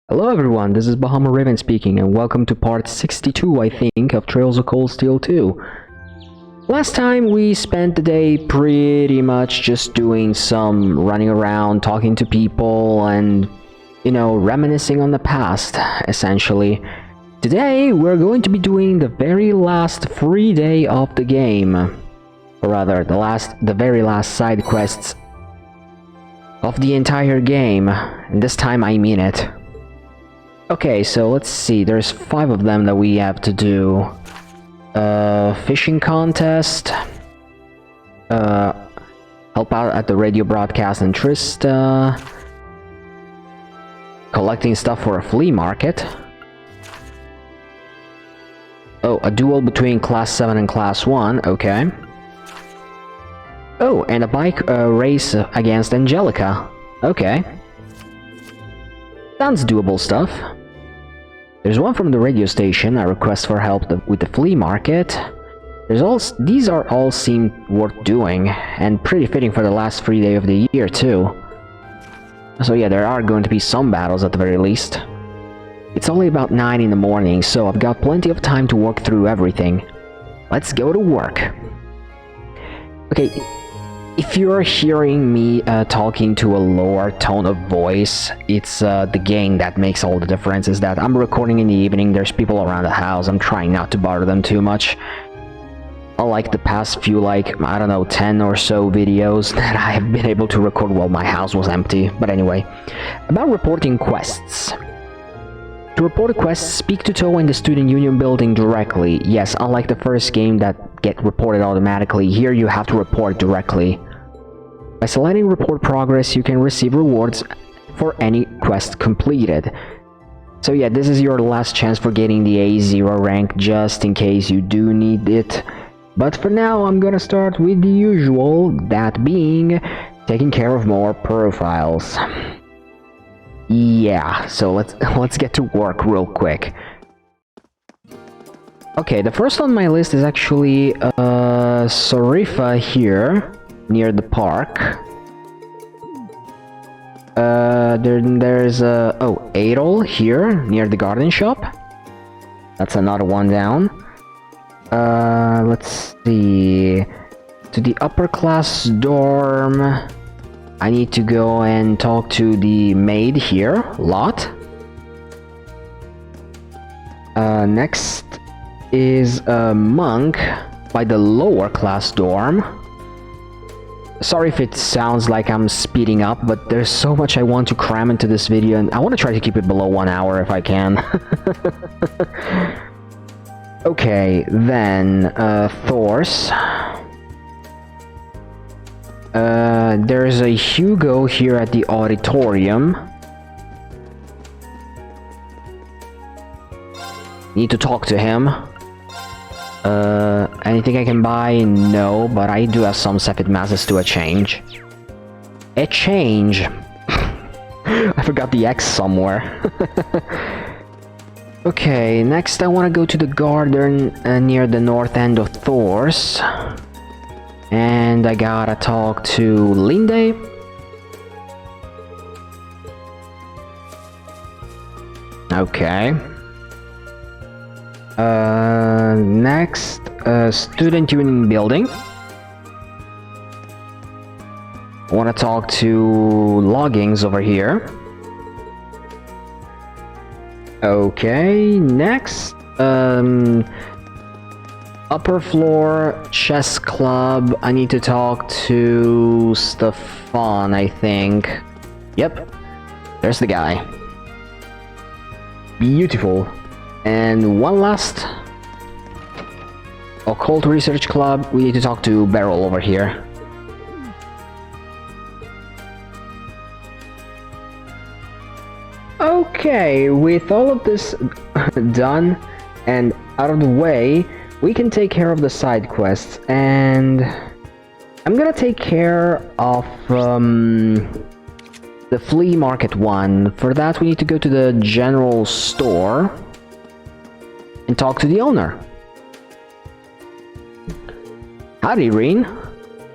Hello everyone, this is Bahama Raven speaking, and welcome to part 62, I think, of Trails of Cold Steel 2. Last time we spent the day pretty much just doing some running around, talking to people, and, you know, reminiscing on the past, essentially. Today, we're going to be doing the very last free day of the game. Or rather, the very last side quests of the entire game, and this time I mean it. Okay, so let's see, there's 5 of them that we have to do. Fishing contest. Help out at the radio broadcast in Trista. Collecting stuff for a flea market. Oh, a duel between Class 7 and Class 1, okay. Oh, and a bike race against Angelica. Okay. Sounds doable stuff. There's one from the radio station, a request for help with the flea market. These all seem worth doing, and pretty fitting for the last free day of the year too. So yeah, there are going to be some battles at the very least. It's only about 9 in the morning, so I've got plenty of time to work through everything. Let's go to work. Okay, if you're hearing me talking to a lower tone of voice, it's the gain that makes all the difference. Is that I'm recording in the evening, there's people around the house, I'm trying not to bother them too much. Unlike the past few, like, I don't know, 10 or so videos that I have been able to record while my house was empty. But anyway, about reporting quests. To report a quest, speak to Toe in the Student Union building directly. Yes, unlike the first game that get reported automatically, here you have to report directly. By selecting report progress, you can receive rewards for any quest completed. So yeah, this is your last chance for getting the A0 rank, just in case you do need it. But for now, I'm gonna start with the usual, that being taking care of more profiles. Yeah, so let's get to work real quick. Okay, the first on my list is actually Sorifa here, near the park. There's Adol here, near the garden shop. That's another one down. Let's see. To the upper class dorm, I need to go and talk to the maid here, Lot. Next is a monk by the lower class dorm. Sorry if it sounds like I'm speeding up, but there's so much I want to cram into this video, and I want to try to keep it below 1 hour if I can. Okay, then, Thors. There's a Hugo here at the auditorium. Need to talk to him. Anything I can buy? No, but I do have some Cephid masses to exchange. Exchange! I forgot the X somewhere. Okay, next I want to go to the garden near the north end of Thors. And I gotta talk to Linde. Okay. Next, Student Union building. I want to talk to Loggings over here. Okay, next, upper floor chess club. I need to talk to Stefan, I think. Yep, there's the guy. Beautiful. And one last occult research club. We need to talk to Beryl over here. Okay, with all of this done and out of the way, we can take care of the side quests, and I'm gonna take care of the flea market one. For that, we need to go to the general store and talk to the owner. Howdy, Reen.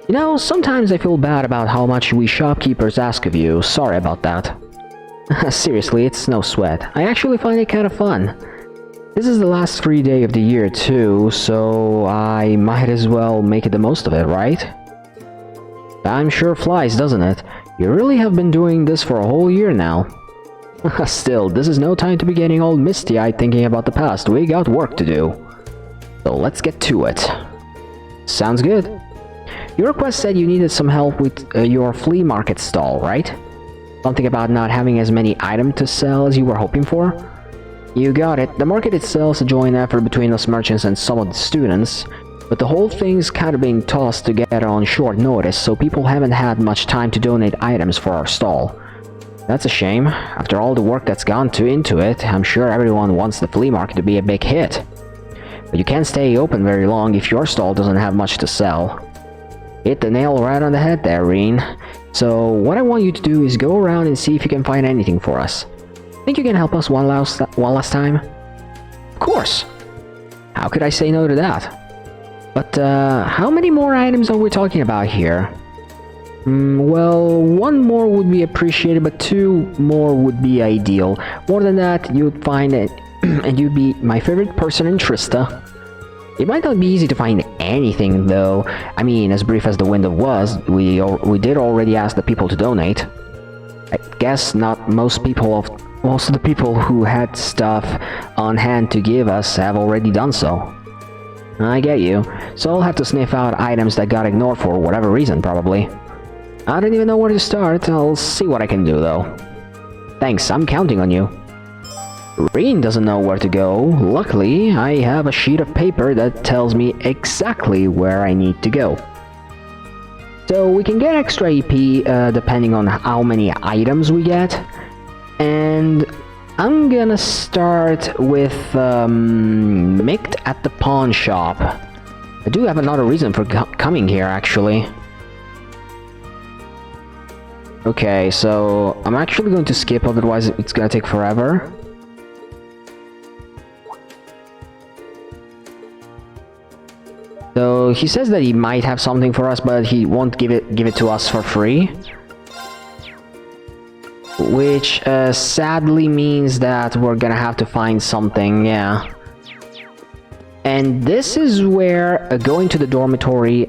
You know, sometimes I feel bad about how much we shopkeepers ask of you. Sorry about that. Seriously, it's no sweat. I actually find it kind of fun. This is the last free day of the year too, so I might as well make it the most of it, right? Time sure flies, doesn't it? You really have been doing this for a whole year now. Still, this is no time to be getting all misty-eyed thinking about the past. We got work to do. So let's get to it. Sounds good. Your request said you needed some help with your flea market stall, right? Something about not having as many items to sell as you were hoping for? You got it. The market itself is a joint effort between us merchants and some of the students, but the whole thing's kind of being tossed together on short notice, so people haven't had much time to donate items for our stall. That's a shame. After all the work that's gone into it, I'm sure everyone wants the flea market to be a big hit. But you can't stay open very long if your stall doesn't have much to sell. Hit the nail right on the head there, Reen. So what I want you to do is go around and see if you can find anything for us. Think you can help us one last time? Of course! How could I say no to that? But how many more items are we talking about here? Well, one more would be appreciated, but two more would be ideal. More than that, you'd find it, and you'd be my favorite person in Trista. It might not be easy to find anything, though. I mean, as brief as the window was, we did already ask the people to donate. I guess not most of the people who had stuff on hand to give us have already done so. I get you. So I'll have to sniff out items that got ignored for whatever reason, probably. I don't even know where to start. I'll see what I can do, though. Thanks, I'm counting on you. Reen doesn't know where to go. Luckily, I have a sheet of paper that tells me exactly where I need to go. So we can get extra EP depending on how many items we get. And I'm gonna start with Micked at the pawn shop. I do have another reason for coming here, actually. Okay, so I'm actually going to skip, otherwise it's gonna take forever. So he says that he might have something for us, but he won't give it to us for free. Which sadly means that we're gonna have to find something, yeah. And this is where going to the dormitory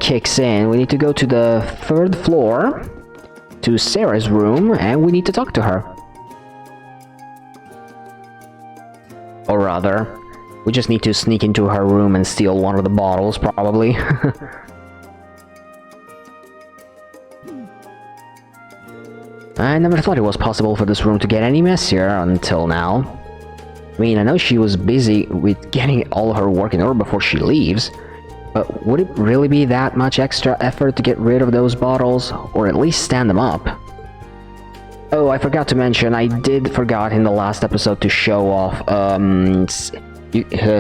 kicks in. We need to go to the 3rd floor, to Sarah's room, and we need to talk to her. Or rather, we just need to sneak into her room and steal one of the bottles, probably. I never thought it was possible for this room to get any messier until now. I mean, I know she was busy with getting all her work in order before she leaves, but would it really be that much extra effort to get rid of those bottles, or at least stand them up? Oh, I forgot to mention, I did forget in the last episode to show off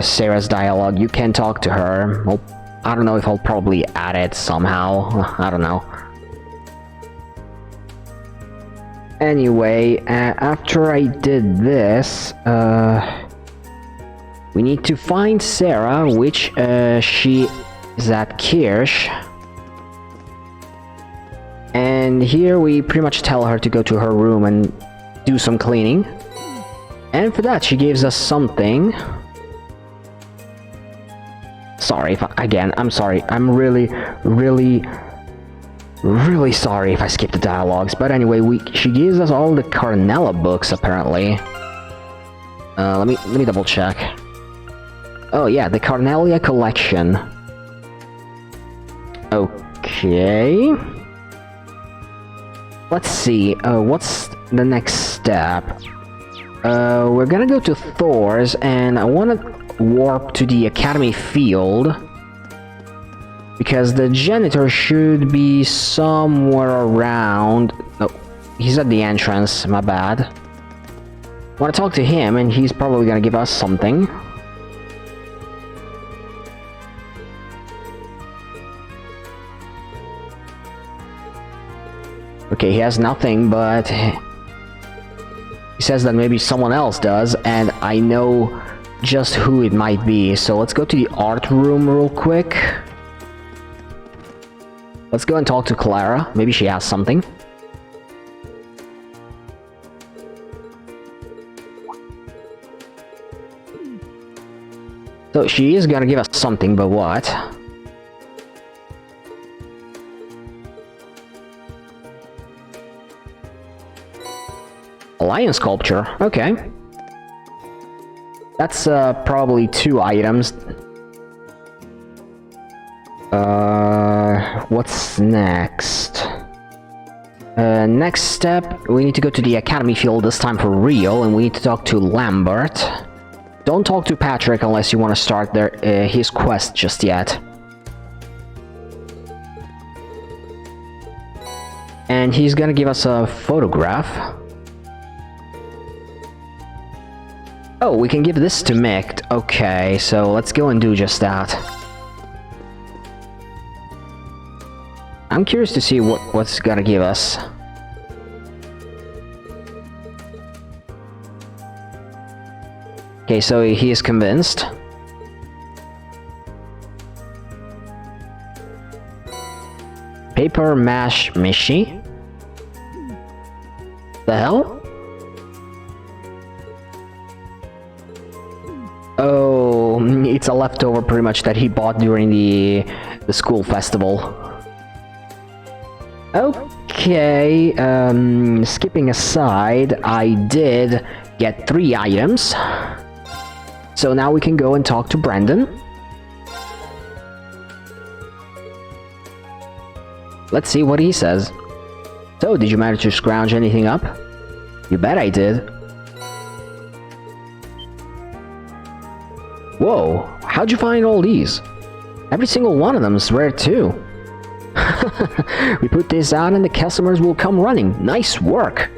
Sarah's dialogue. You can talk to her. Well, I don't know if I'll probably add it somehow. I don't know. Anyway, after I did this, we need to find Sarah, which she is at Kirsch. And here we pretty much tell her to go to her room and do some cleaning. And for that, she gives us something. Sorry if I'm sorry. I'm really sorry if I skipped the dialogues. But anyway, she gives us all the Carnella books, apparently. Let me double check. Oh yeah, the Carnelia collection. Okay. Let's see, what's the next step? We're gonna go to Thors, and I wanna warp to the Academy Field, because the janitor should be somewhere around. Oh, he's at the entrance, my bad. I wanna talk to him, and he's probably gonna give us something. Okay, he has nothing, but he says that maybe someone else does, and I know just who it might be. So let's go to the art room real quick. Let's go and talk to Clara. Maybe she has something. So she is gonna give us something, but what? A lion sculpture, okay. That's probably 2 items. What's next? Next step, we need to go to the Academy field, this time for real, and we need to talk to Lambert. Don't talk to Patrick unless you want to start his quest just yet. And he's gonna give us a photograph. Oh, we can give this to Mick. Okay, so let's go and do just that. I'm curious to see what's gonna give us. Okay, so he is convinced. Paper mash mishi? The hell? Oh, it's a leftover pretty much that he bought during the school festival. Okay, skipping aside, I did get 3 items. So now we can go and talk to Brandon. Let's see what he says. So, did you manage to scrounge anything up? You bet I did. Whoa, how'd you find all these? Every single one of them is rare too. We put this out and the customers will come running. Nice work!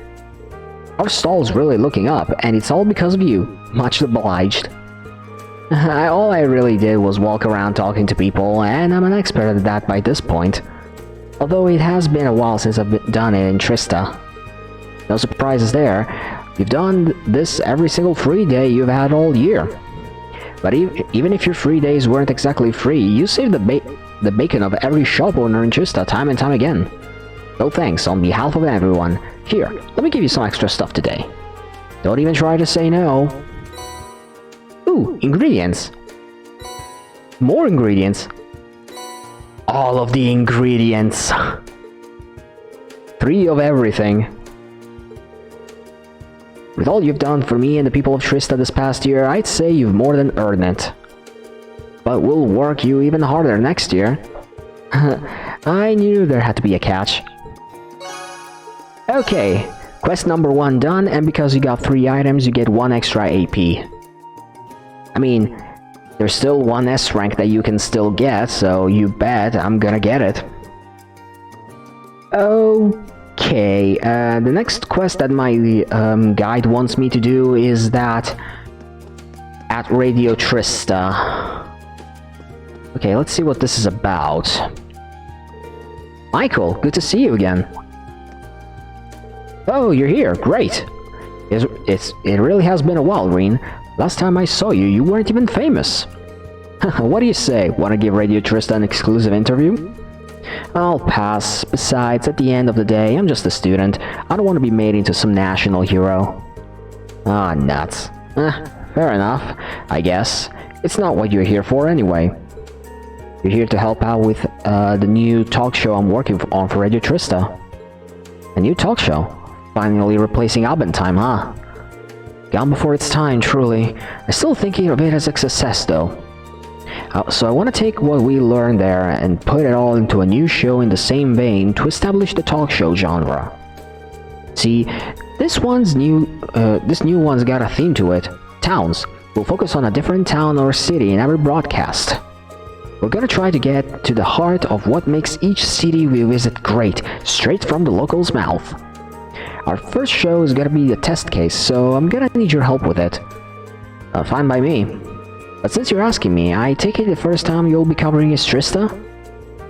Our stall's really looking up, and it's all because of you. Much obliged. All I really did was walk around talking to people, and I'm an expert at that by this point. Although it has been a while since I've done it in Trista. No surprises there. You've done this every single free day you've had all year. But even if your free days weren't exactly free, you saved the bacon of every shop owner in Trista time and time again. So thanks on behalf of everyone. Here, let me give you some extra stuff today. Don't even try to say no. Ooh, ingredients. More ingredients. All of the ingredients. 3 of everything. With all you've done for me and the people of Trista this past year, I'd say you've more than earned it. But we'll work you even harder next year. I knew there had to be a catch. Okay, quest number 1 done, and because you got 3 items, you get 1 extra AP. I mean, there's still 1 S rank that you can still get, so you bet I'm gonna get it. Okay, the next quest that my guide wants me to do is that at Radio Trista. Okay, let's see what this is about. Michael, good to see you again. Oh, you're here, great. It really has been a while, Reen. Last time I saw you, you weren't even famous. What do you say? Want to give Radio Trista an exclusive interview? I'll pass. Besides, at the end of the day, I'm just a student. I don't want to be made into some national hero. Ah, nuts. Fair enough, I guess. It's not what you're here for anyway. You're here to help out with the new talk show I'm working on for Radio Trista. A new talk show? Finally replacing Abendtime, huh? Gone before its time, truly. I'm still thinking of it as a success, though. So I want to take what we learned there and put it all into a new show in the same vein to establish the talk show genre. See, this new one's got a theme to it. Towns. We'll focus on a different town or city in every broadcast. We're gonna try to get to the heart of what makes each city we visit great, straight from the local's mouth. Our first show is gonna be a test case, so I'm gonna need your help with it. Fine by me. But since you're asking me, I take it the first time you'll be covering is Trista?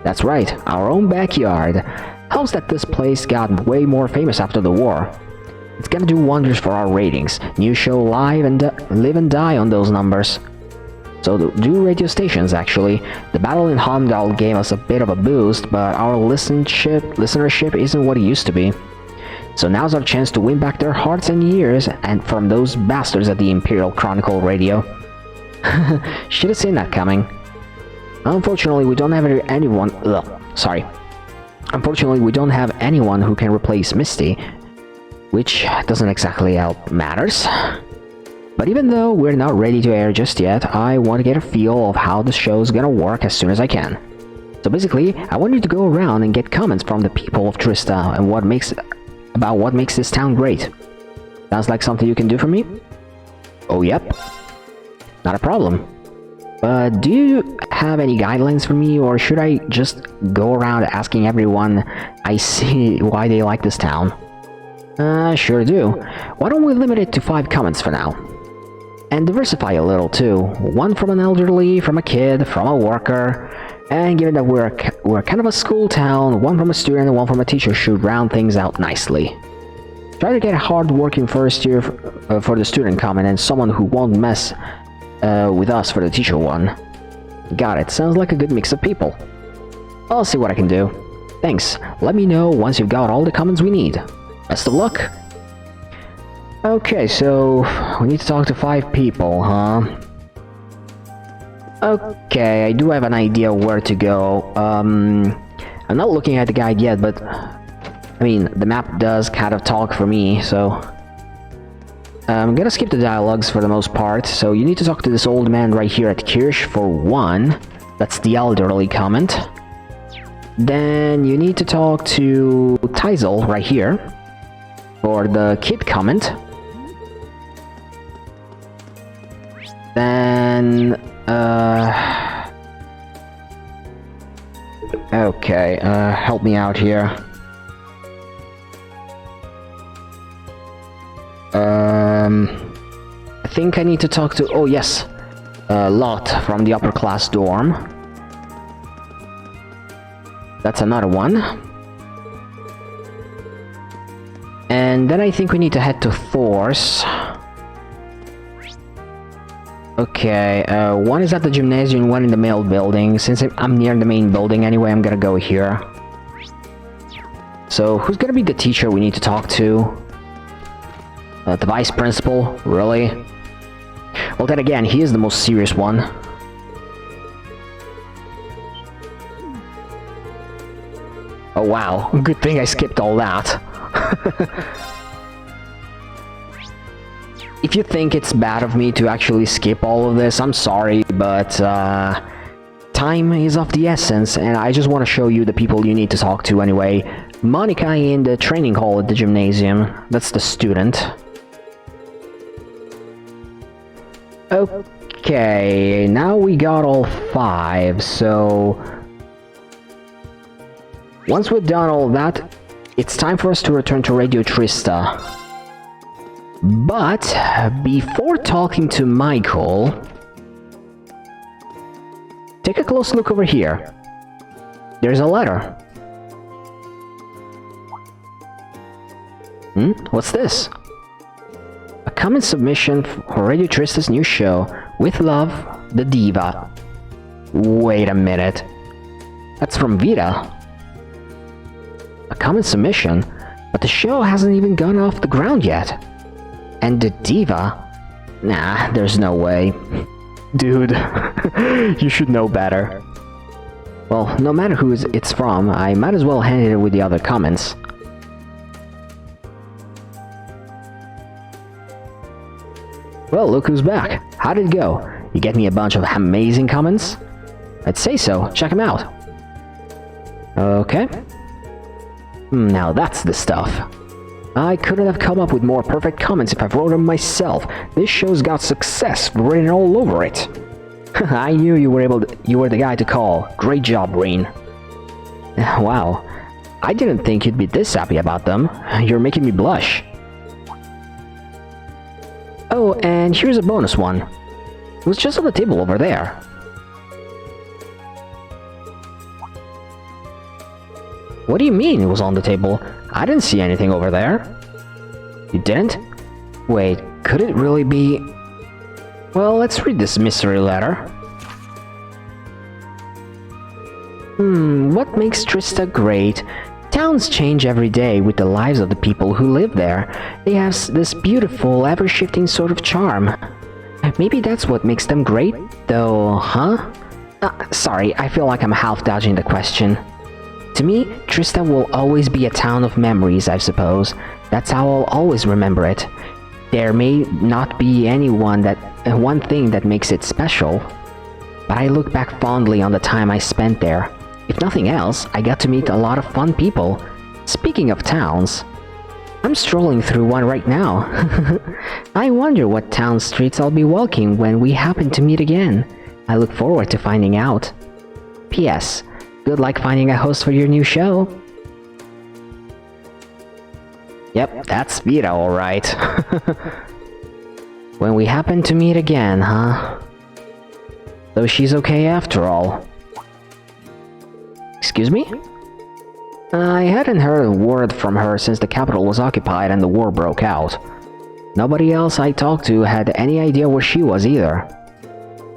That's right, our own backyard. Helps that this place got way more famous after the war. It's gonna do wonders for our ratings. New show live and live and die on those numbers. So do radio stations, actually. The battle in Heimdall gave us a bit of a boost, but our listenership isn't what it used to be. So now's our chance to win back their hearts and ears and from those bastards at the Imperial Chronicle Radio. Should have seen that coming. Unfortunately, we don't have anyone... sorry. Unfortunately, we don't have anyone who can replace Misty, which doesn't exactly help matters. But even though we're not ready to air just yet, I want to get a feel of how the show's gonna work as soon as I can. So basically, I want you to go around and get comments from the people of Trista and what makes this town great. Sounds like something you can do for me? Oh, yep. Not a problem. But do you have any guidelines for me, or should I just go around asking everyone I see why they like this town? Sure do. Why don't we limit it to 5 comments for now? And diversify a little too. One from an elderly, from a kid, from a worker. And given that we're kind of a school town, one from a student and one from a teacher should round things out nicely. Try to get a hard-working first year for the student comment and someone who won't mess with us for the teacher one. Got it. Sounds like a good mix of people. I'll see what I can do. Thanks. Let me know once you've got all the comments we need. Best of luck. Okay, so we need to talk to 5 people, huh? Okay, I do have an idea where to go. I'm not looking at the guide yet, but I mean, the map does kind of talk for me, so I'm gonna skip the dialogues for the most part. So you need to talk to this old man right here at Kirsch for 1. That's the elderly comment. Then you need to talk to Teisel right here for the kid comment. Then okay, help me out here. I think I need to talk to... oh yes, Lot from the upper class dorm. That's another one. And then I think we need to head to Thors. Okay, one is at the gymnasium, one in the mail building. Since I'm near the main building anyway, I'm gonna go here. So, who's gonna be the teacher we need to talk to? The vice principal? Really? Well, then again, he is the most serious one. Oh wow, good thing I skipped all that. If you think it's bad of me to actually skip all of this, I'm sorry, but time is of the essence, and I just want to show you the people you need to talk to anyway. Monica in the training hall at the gymnasium. That's the student. Okay, now we got all 5, so... once we've done all that, it's time for us to return to Radio Trista. But, before talking to Michael... take a close look over here. There's a letter. What's this? A comment submission for Radio Trista's new show. With love, the Diva. Wait a minute. That's from Vita. A comment submission? But the show hasn't even gone off the ground yet. And the Diva? Nah, there's no way. Dude, you should know better. Well, no matter who it's from, I might as well hand it with the other comments. Well, look who's back. How did it go? You get me a bunch of amazing comments? I'd say so. Check them out. Okay. Now that's the stuff. I couldn't have come up with more perfect comments if I wrote them myself. This show's got success written all over it. I knew you were the guy to call. Great job, Rain. Wow. I didn't think you'd be this happy about them. You're making me blush. Oh, and here's a bonus one. It was just on the table over there. What do you mean it was on the table? I didn't see anything over there. You didn't? Wait, could it really be... well, let's read this mystery letter. What makes Trista great? Towns change every day with the lives of the people who live there. They have this beautiful, ever-shifting sort of charm. Maybe that's what makes them great, though, huh? Sorry, I feel like I'm half dodging the question. To me, Trista will always be a town of memories, I suppose. That's how I'll always remember it. There may not be one thing that makes it special, but I look back fondly on the time I spent there. If nothing else, I got to meet a lot of fun people. Speaking of towns, I'm strolling through one right now. I wonder what town streets I'll be walking when we happen to meet again. I look forward to finding out. P.S. Good luck finding a host for your new show. Yep, that's Vita, alright. When we happen to meet again, huh? So she's okay after all. Excuse me? I hadn't heard a word from her since the capital was occupied and the war broke out. Nobody else I talked to had any idea where she was either.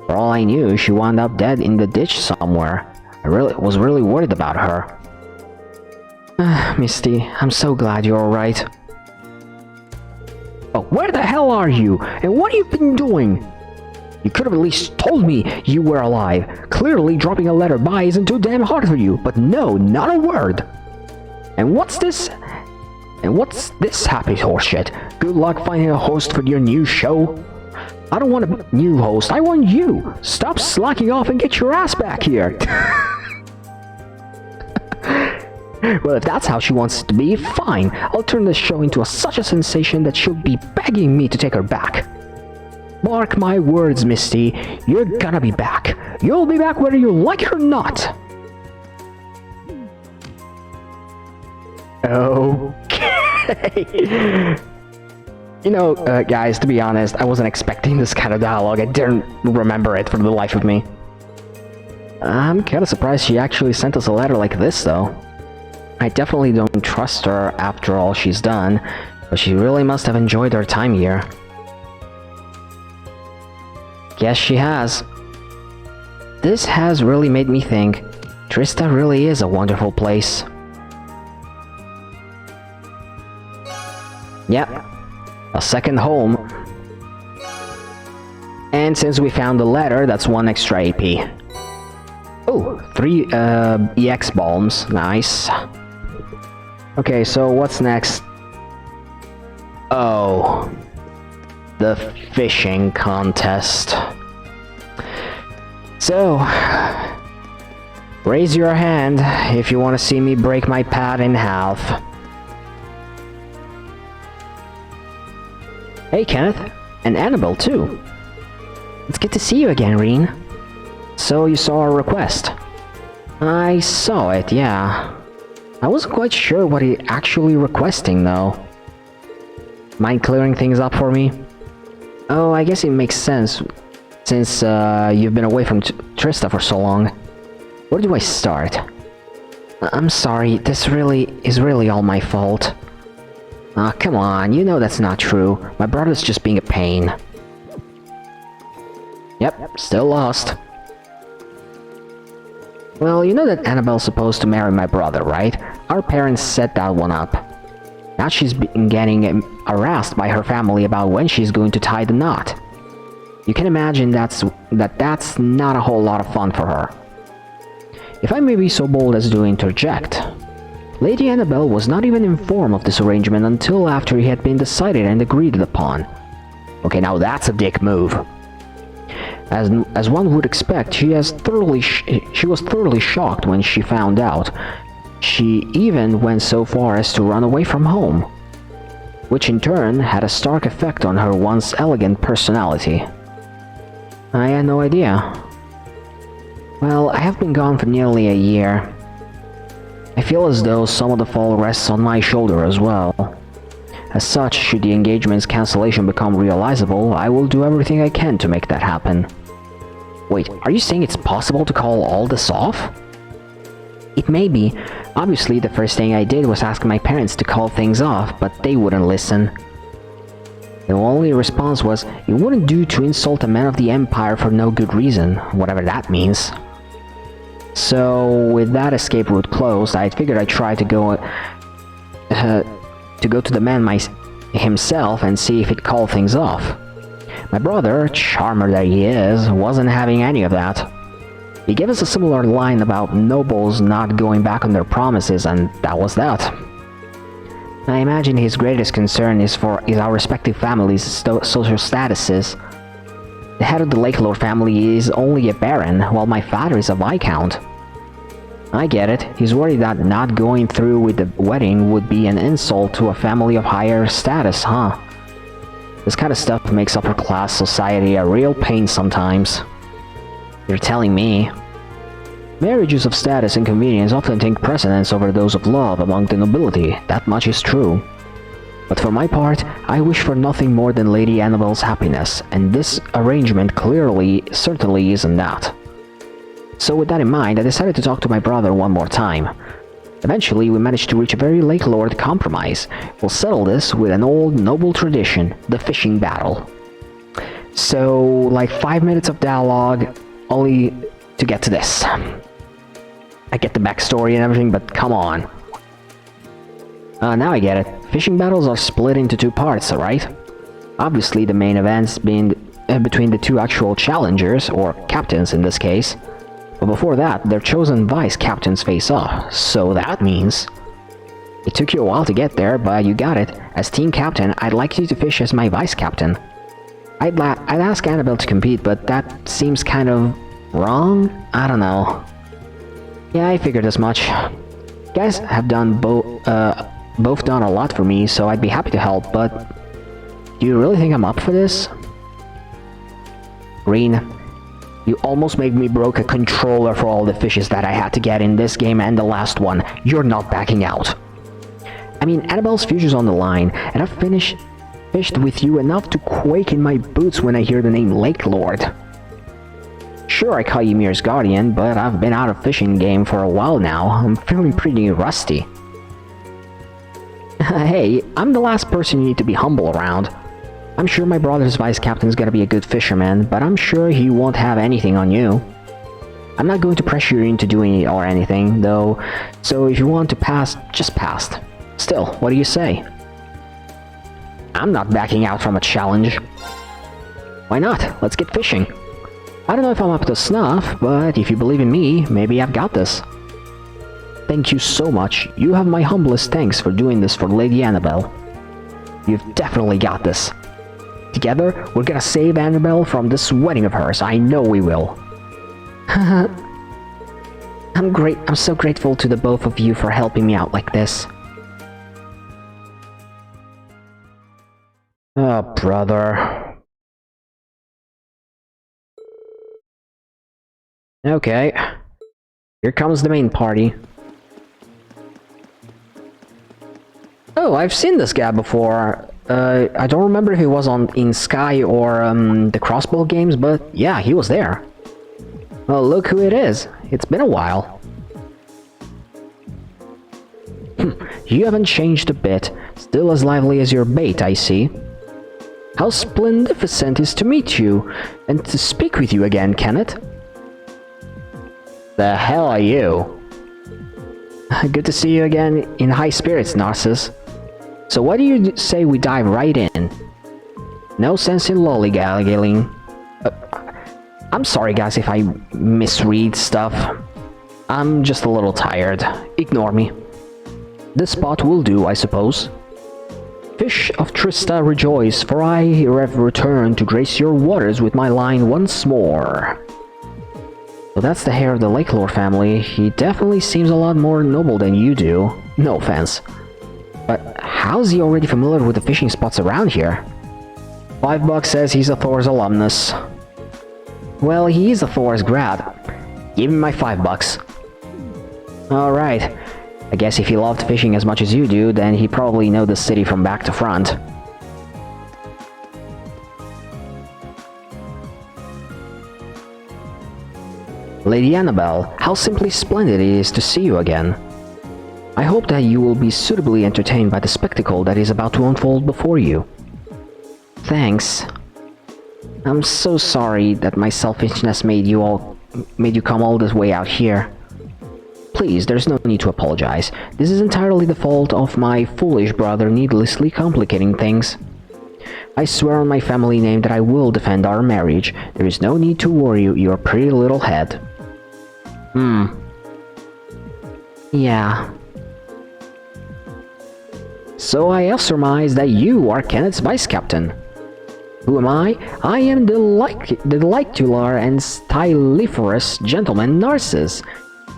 For all I knew, she wound up dead in the ditch somewhere. I was really worried about her. Misty, I'm so glad you're alright. Oh, where the hell are you? And what have you been doing? You could have at least told me you were alive. Clearly dropping a letter by isn't too damn hard for you, but no, not a word. And what's this? And what's this happy horseshit? Good luck finding a host for your new show. I don't want a new host, I want you! Stop slacking off and get your ass back here! Well, if that's how she wants it to be, fine. I'll turn this show into such a sensation that she'll be begging me to take her back. Mark my words, Misty, you're gonna be back. You'll be back whether you like it or not. Okay. You know, guys, to be honest, I wasn't expecting this kind of dialogue. I didn't remember it for the life of me. I'm kinda surprised she actually sent us a letter like this, though. I definitely don't trust her after all she's done, but she really must have enjoyed her time here. Yes, she has. This has really made me think. Trista really is a wonderful place. Yep. A second home. And since we found the letter, that's one extra AP. Oh, 3 EX bombs. Nice. Okay, so what's next? Oh. The fishing contest. So, raise your hand if you want to see me break my pad in half. Hey Kenneth, and Annabelle too. It's good to see you again, Reen. So you saw our request? I saw it, yeah. I wasn't quite sure what he's actually requesting though. Mind clearing things up for me? Oh, I guess it makes sense, since you've been away from Trista for so long. Where do I start? I'm sorry, this is really all my fault. Ah, come on, you know that's not true. My brother's just being a pain. Yep, still lost. Well, you know that Annabelle's supposed to marry my brother, right? Our parents set that one up. Now she's been getting harassed by her family about when she's going to tie the knot. You can imagine that's not a whole lot of fun for her. If I may be so bold as to interject, Lady Annabelle was not even informed of this arrangement until after it had been decided and agreed upon. Okay, now that's a dick move. As one would expect, she was thoroughly shocked when she found out. She even went so far as to run away from home, which in turn had a stark effect on her once elegant personality. I had no idea. Well, I have been gone for nearly a year. I feel as though some of the fall rests on my shoulder as well. As such, should the engagement's cancellation become realizable, I will do everything I can to make that happen. Wait, are you saying it's possible to call all this off? It may be. Obviously, the first thing I did was ask my parents to call things off, but they wouldn't listen. The only response was, it wouldn't do to insult a man of the Empire for no good reason, whatever that means. So, with that escape route closed, I figured I'd try to go to the man himself and see if he'd call things off. My brother, charmer that he is, wasn't having any of that. He gave us a similar line about nobles not going back on their promises, and that was that. I imagine his greatest concern is our respective families' social statuses. The head of the Lake Lord family is only a baron, while my father is a viscount. I get it. He's worried that not going through with the wedding would be an insult to a family of higher status, huh? This kind of stuff makes upper class society a real pain sometimes. You're telling me? Marriages of status and convenience often take precedence over those of love among the nobility, that much is true. But for my part, I wish for nothing more than Lady Annabelle's happiness, and this arrangement certainly isn't that. So with that in mind, I decided to talk to my brother one more time. Eventually, we managed to reach a very Lake Lord compromise. We'll settle this with an old noble tradition, the fishing battle. So, like 5 minutes of dialogue, only to get to this. I get the backstory and everything, but come on. Now I get it. Fishing battles are split into two parts, alright? Obviously, the main events being between the two actual challengers, or captains in this case. But before that, their chosen vice-captains face off, so that means... It took you a while to get there, but you got it. As team captain, I'd like you to fish as my vice-captain. I'd ask Annabelle to compete, but that seems kind of... wrong? I don't know. Yeah, I figured as much. You guys have done both done a lot for me, so I'd be happy to help, but... Do you really think I'm up for this? Green, you almost made me broke a controller for all the fishes that I had to get in this game and the last one. You're not backing out. I mean, Annabelle's future's on the line, and I've fished with you enough to quake in my boots when I hear the name Lake Lord. Sure, I call you Mir's guardian, but I've been out of fishing game for a while now. I'm feeling pretty rusty. Hey, I'm the last person you need to be humble around. I'm sure my brother's vice-captain's gonna be a good fisherman, but I'm sure he won't have anything on you. I'm not going to pressure you into doing it or anything, though, so if you want to pass, just pass. Still, what do you say? I'm not backing out from a challenge. Why not? Let's get fishing. I don't know if I'm up to snuff, but if you believe in me, maybe I've got this. Thank you so much. You have my humblest thanks for doing this for Lady Annabelle. You've definitely got this. Together, we're gonna save Annabelle from this wedding of hers. I know we will. I'm so grateful to the both of you for helping me out like this. Oh, brother. Okay. Here comes the main party. Oh, I've seen this guy before. I don't remember if he was in Sky or the Crossbow games, but yeah, he was there. Well, look who it is. It's been a while. You haven't changed a bit. Still as lively as your bait, I see. How splendificent is to meet you, and to speak with you again, Kenneth. The hell are you? Good to see you again in high spirits, Narcissus. So what do you say we dive right in? No sense in lollygagging. I'm sorry guys if I misread stuff. I'm just a little tired. Ignore me. This spot will do, I suppose. Fish of Trista rejoice, for I have returned to grace your waters with my line once more. So that's the heir of the Lake Lord family. He definitely seems a lot more noble than you do. No offense. But how's he already familiar with the fishing spots around here? $5 says he's a Thors alumnus. Well, he is a Thors grad. Give him my $5. Alright. I guess if he loved fishing as much as you do, then he probably knows the city from back to front. Lady Annabelle, how simply splendid it is to see you again. I hope that you will be suitably entertained by the spectacle that is about to unfold before you. Thanks. I'm so sorry that my selfishness made you come all this way out here. Please, there's no need to apologize. This is entirely the fault of my foolish brother needlessly complicating things. I swear on my family name that I will defend our marriage. There is no need to worry your pretty little head. Yeah. So I surmise that you are Kenneth's vice captain. Who am I? I am the licular and styliferous gentleman Narcissus,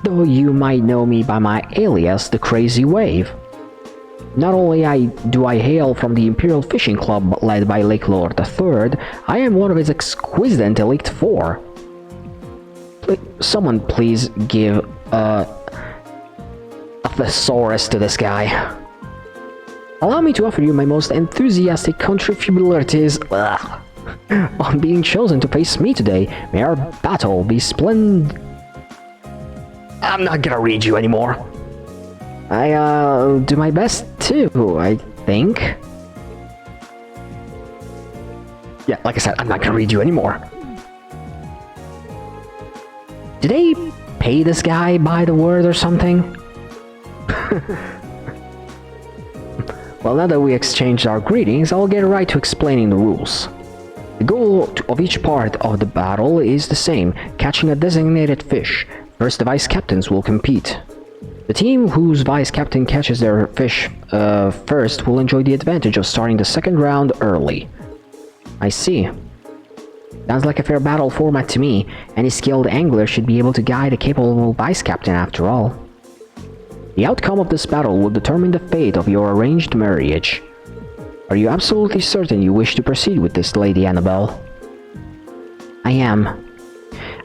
though you might know me by my alias, the Crazy Wave. Not only do I hail from the Imperial Fishing Club led by Lake Lord III, I am one of its exquisite elite 4. Someone please give a thesaurus to this guy. Allow me to offer you my most enthusiastic contributions on being chosen to face me today. May our battle be splendid. I'm not gonna read you anymore. I'll do my best too, I think. Yeah, like I said, I'm not gonna read you anymore. Did they pay this guy by the word or something? Well, now that we exchanged our greetings, I'll get right to explaining the rules. The goal of each part of the battle is the same, catching a designated fish. First, the vice captains will compete. The team whose vice captain catches their fish first will enjoy the advantage of starting the second round early. I see. Sounds like a fair battle format to me. Any skilled angler should be able to guide a capable vice captain after all. The outcome of this battle will determine the fate of your arranged marriage. Are you absolutely certain you wish to proceed with this, Lady Annabelle? I am.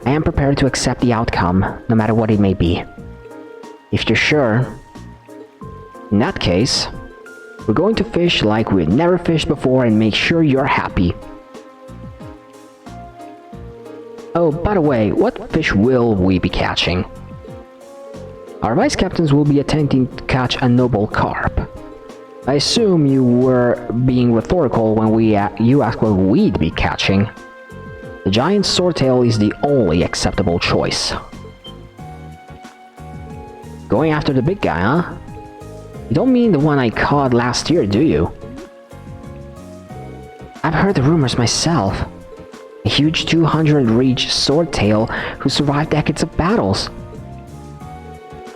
I am prepared to accept the outcome, no matter what it may be. If you're sure... In that case, we're going to fish like we've never fished before and make sure you're happy. Oh, by the way, what fish will we be catching? Our vice captains will be attempting to catch a noble carp. I assume you were being rhetorical when you asked what we'd be catching. The giant swordtail is the only acceptable choice. Going after the big guy, huh? You don't mean the one I caught last year, do you? I've heard the rumors myself. A huge 200-reach swordtail who survived decades of battles.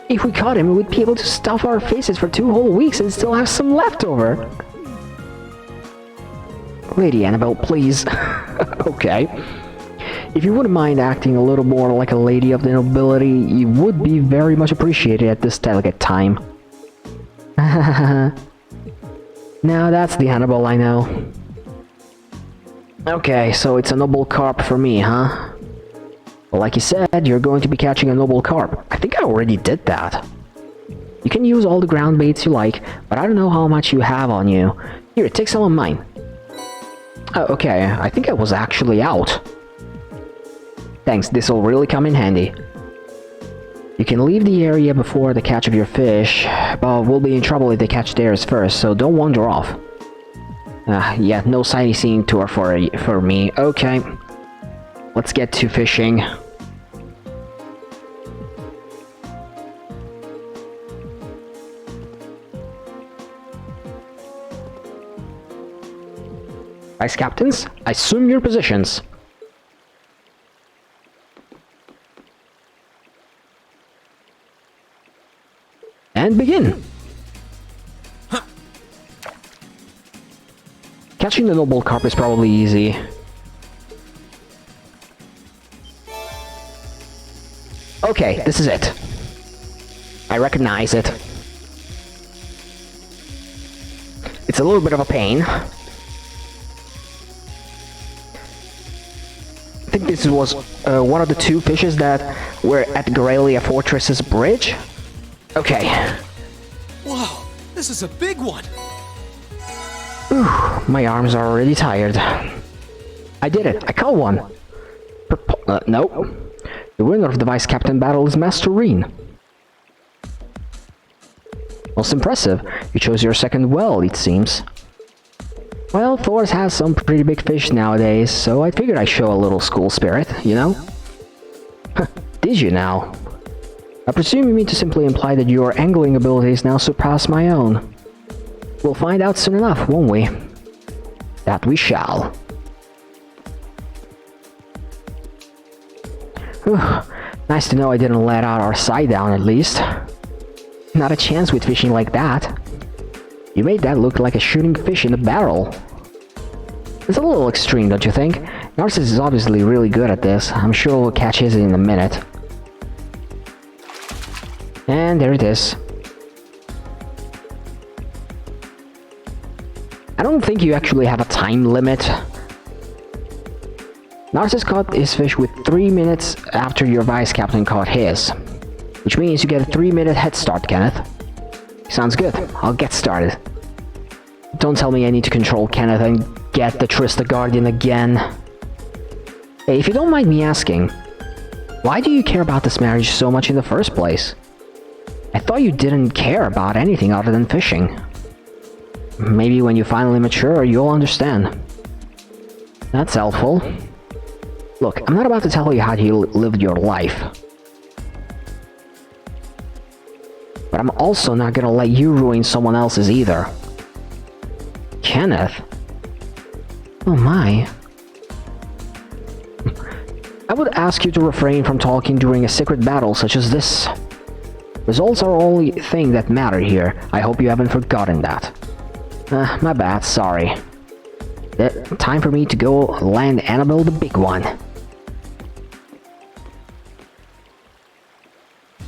If we caught him, we'd be able to stuff our faces for 2 whole weeks and still have some left over. Lady Annabelle, please. Okay. If you wouldn't mind acting a little more like a lady of the nobility, you would be very much appreciated at this delicate time. Now that's the Annabelle I know. Okay, so it's a noble carp for me, huh? Well, like you said, you're going to be catching a noble carp. I think I already did that. You can use all the ground baits you like, but I don't know how much you have on you. Here, take some of mine. Oh, okay, I think I was actually out. Thanks, this'll really come in handy. You can leave the area before the catch of your fish, but we'll be in trouble if they catch theirs first, so don't wander off. Yeah, no sightseeing tour for me. Okay, let's get to fishing. Vice captains, assume your positions. And begin! Catching the noble carp is probably easy. Okay, this is it. I recognize it. It's a little bit of a pain. I think this was one of the 2 fishes that were at Graelia Fortress's bridge. Okay. Whoa, this is a big one! Ooh, my arms are already tired. I did it! I caught one! Nope. The winner of the Vice Captain battle is Master Reen. Most impressive. You chose your second well, it seems. Well, Thors has some pretty big fish nowadays, so I figured I'd show a little school spirit, you know? Did you now? I presume you mean to simply imply that your angling abilities now surpass my own. We'll find out soon enough, won't we? That we shall. Whew. Nice to know I didn't let out our side down at least. Not a chance with fishing like that. You made that look like a shooting fish in a barrel. It's a little extreme, don't you think? Narcissus is obviously really good at this. I'm sure we'll catch his in a minute. And there it is. I don't think you actually have a time limit. Narcissus caught his fish with 3 minutes after your vice captain caught his. Which means you get a 3-minute head start, Kenneth. Sounds good. I'll get started. Don't tell me I need to control Kenneth and get the Trista Guardian again. Hey, if you don't mind me asking, why do you care about this marriage so much in the first place? I thought you didn't care about anything other than fishing. Maybe when you finally mature, you'll understand. That's helpful. Look, I'm not about to tell you how you lived your life. But I'm also not gonna let you ruin someone else's either. Kenneth? Oh my. I would ask you to refrain from talking during a secret battle such as this. Results are the only thing that matter here. I hope you haven't forgotten that. My bad, sorry. Time for me to go land Annabelle the big one.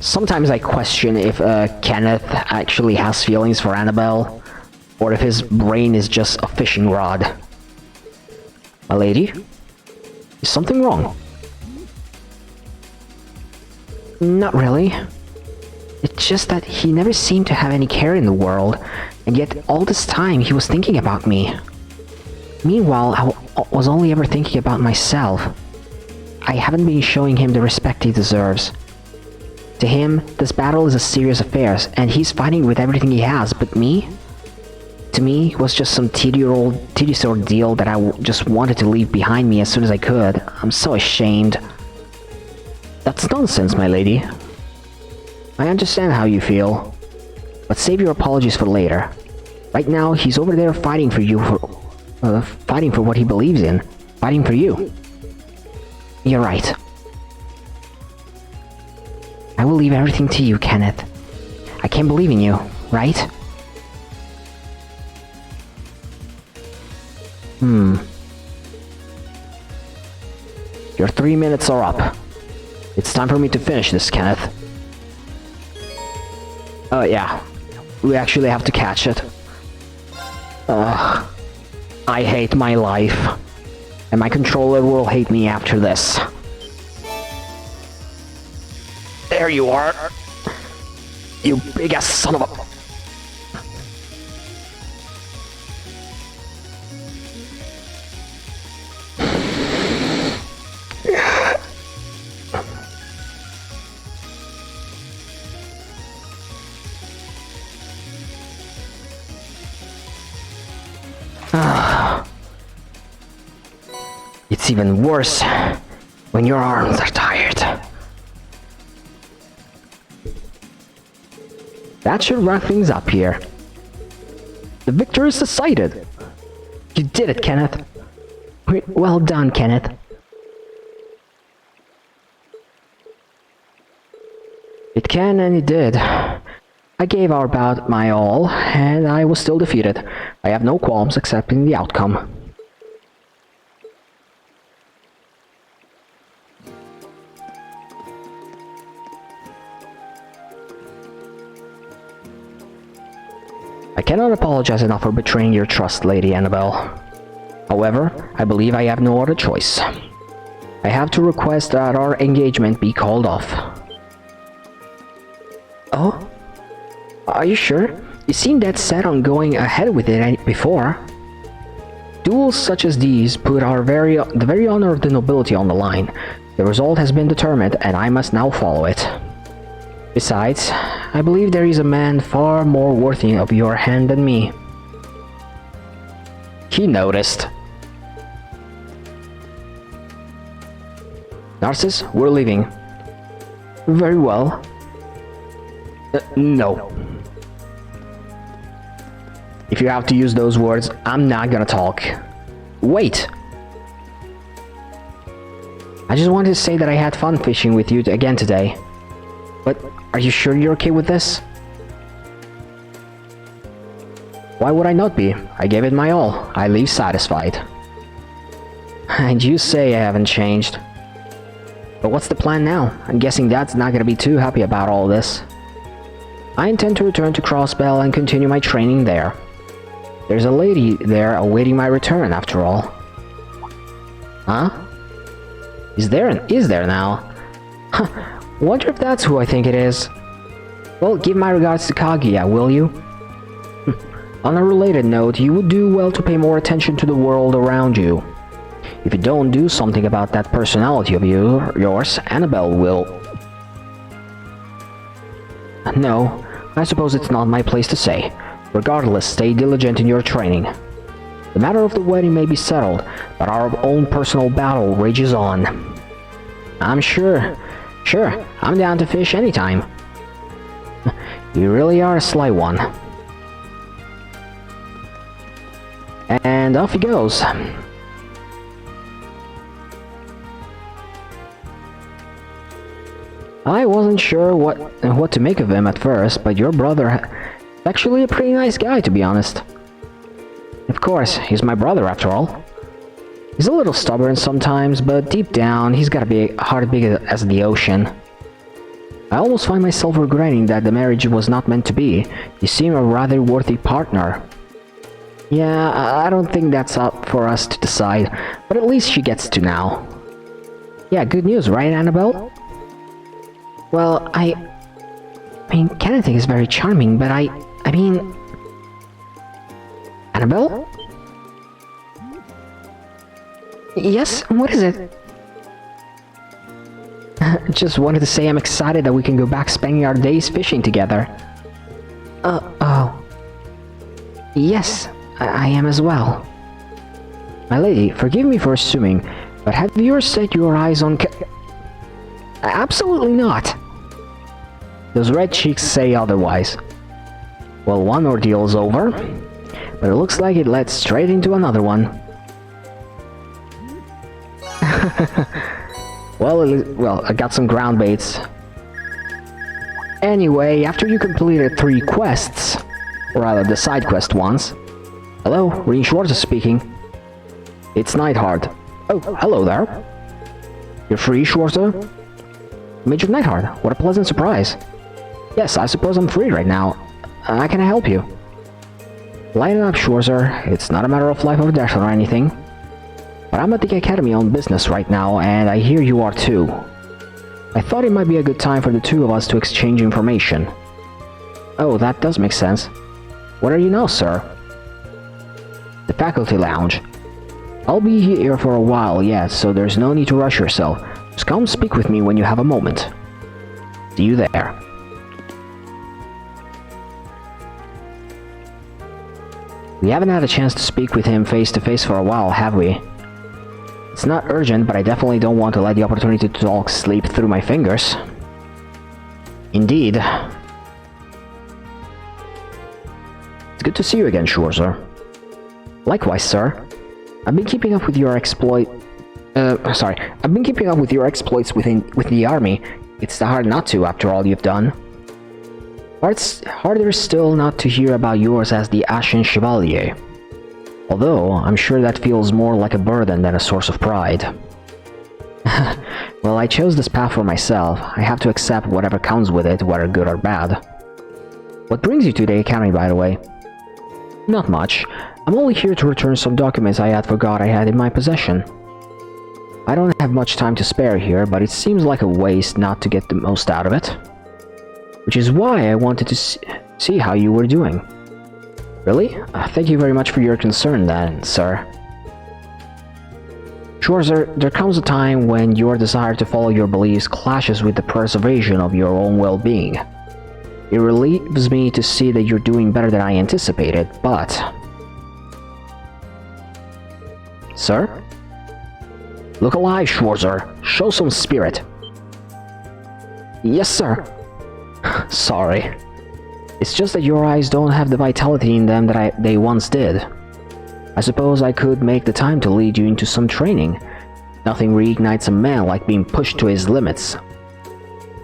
Sometimes I question if Kenneth actually has feelings for Annabelle, or if his brain is just a fishing rod. My lady? Is something wrong? Not really. It's just that he never seemed to have any care in the world, and yet all this time he was thinking about me. Meanwhile, I was only ever thinking about myself. I haven't been showing him the respect he deserves. To him, this battle is a serious affair, and he's fighting with everything he has, but me? To me, it was just some tedious ordeal that I just wanted to leave behind me as soon as I could. I'm so ashamed. That's nonsense, my lady. I understand how you feel, but save your apologies for later. Right now, he's over there fighting for you, fighting for what he believes in, fighting for you. You're right. I will leave everything to you, Kenneth. I can't believe in you, right? Your 3 minutes are up. It's time for me to finish this, Kenneth. Oh yeah, we actually have to catch it. I hate my life. And my controller will hate me after this. There you are! You big-ass son of a... It's even worse when your arms are tired. That should wrap things up here. The victor is decided. You did it, Kenneth. Well done, Kenneth. It can and it did. I gave our bout my all, and I was still defeated. I have no qualms accepting the outcome. I cannot apologize enough for betraying your trust, Lady Annabelle. However, I believe I have no other choice. I have to request that our engagement be called off. Oh? Are you sure? You seemed dead set on going ahead with it before. Duels such as these put the very honor of the nobility on the line. The result has been determined, and I must now follow it. Besides, I believe there is a man far more worthy of your hand than me. He noticed. Narcissus, we're leaving. Very well. No. If you have to use those words, I'm not gonna talk. Wait! I just wanted to say that I had fun fishing with you again today. But are you sure you're okay with this? Why would I not be? I gave it my all. I leave satisfied. And you say I haven't changed. But what's the plan now? I'm guessing Dad's not gonna be too happy about all this. I intend to return to Crossbell and continue my training there. There's a lady there awaiting my return, after all. Huh? Is there now? Huh, wonder if that's who I think it is. Well, give my regards to Kaguya, will you? On a related note, you would do well to pay more attention to the world around you. If you don't do something about that personality of yours, Annabelle will... No, I suppose it's not my place to say. Regardless, stay diligent in your training. The matter of the wedding may be settled, but our own personal battle rages on. I'm sure, I'm down to fish anytime. You really are a sly one. And off he goes. I wasn't sure what to make of him at first, but your brother is actually a pretty nice guy, to be honest. Of course, he's my brother after all. He's a little stubborn sometimes, but deep down, he's got a heart big as the ocean. I almost find myself regretting that the marriage was not meant to be. You seem a rather worthy partner. Yeah, I don't think that's up for us to decide, but at least she gets to now. Yeah, good news, right, Annabelle? Well, I mean, Kenneth is very charming, but I mean... Annabelle? Yes, what is it? Just wanted to say I'm excited that we can go back spending our days fishing together. Oh. Yes, I am as well. My lady, forgive me for assuming, but have you ever set your eyes on Absolutely not! Those red cheeks say otherwise. Well, one ordeal is over, but it looks like it led straight into another one. Well, I got some ground baits. Anyway, after you completed 3 quests, or rather the side quest ones... Hello, Rin Schwartz speaking. It's Neidhart. Oh, hello there. You're free, Schwarzer? Major Neidhart, what a pleasant surprise. Yes, I suppose I'm free right now. How can I help you? Lighten up, Schwarzer. It's not a matter of life or death or anything. But I'm at the Academy on business right now, and I hear you are too. I thought it might be a good time for the two of us to exchange information. Oh, that does make sense. What are you now, sir? The faculty lounge. I'll be here for a while yet, so there's no need to rush yourself. Just come speak with me when you have a moment. See you there. We haven't had a chance to speak with him face to face for a while, have we? It's not urgent, but I definitely don't want to let the opportunity to talk slip through my fingers. Indeed. It's good to see you again, Schwarzer. Likewise, sir. I've been keeping up with your exploits with the army. It's hard not to, after all you've done. It's harder still not to hear about yours as the Ashen Chevalier. Although, I'm sure that feels more like a burden than a source of pride. Well, I chose this path for myself. I have to accept whatever comes with it, whether good or bad. What brings you to the Academy, by the way? Not much. I'm only here to return some documents I had forgot I had in my possession. I don't have much time to spare here, but it seems like a waste not to get the most out of it. Which is why I wanted to see how you were doing. Really? Thank you very much for your concern then, sir. Sure, sir, there comes a time when your desire to follow your beliefs clashes with the preservation of your own well-being. It relieves me to see that you're doing better than I anticipated, but... Sir? Localize, Schwarzer. Show some spirit. Yes, sir. Sorry. It's just that your eyes don't have the vitality in them that they once did. I suppose I could make the time to lead you into some training. Nothing reignites a man like being pushed to his limits.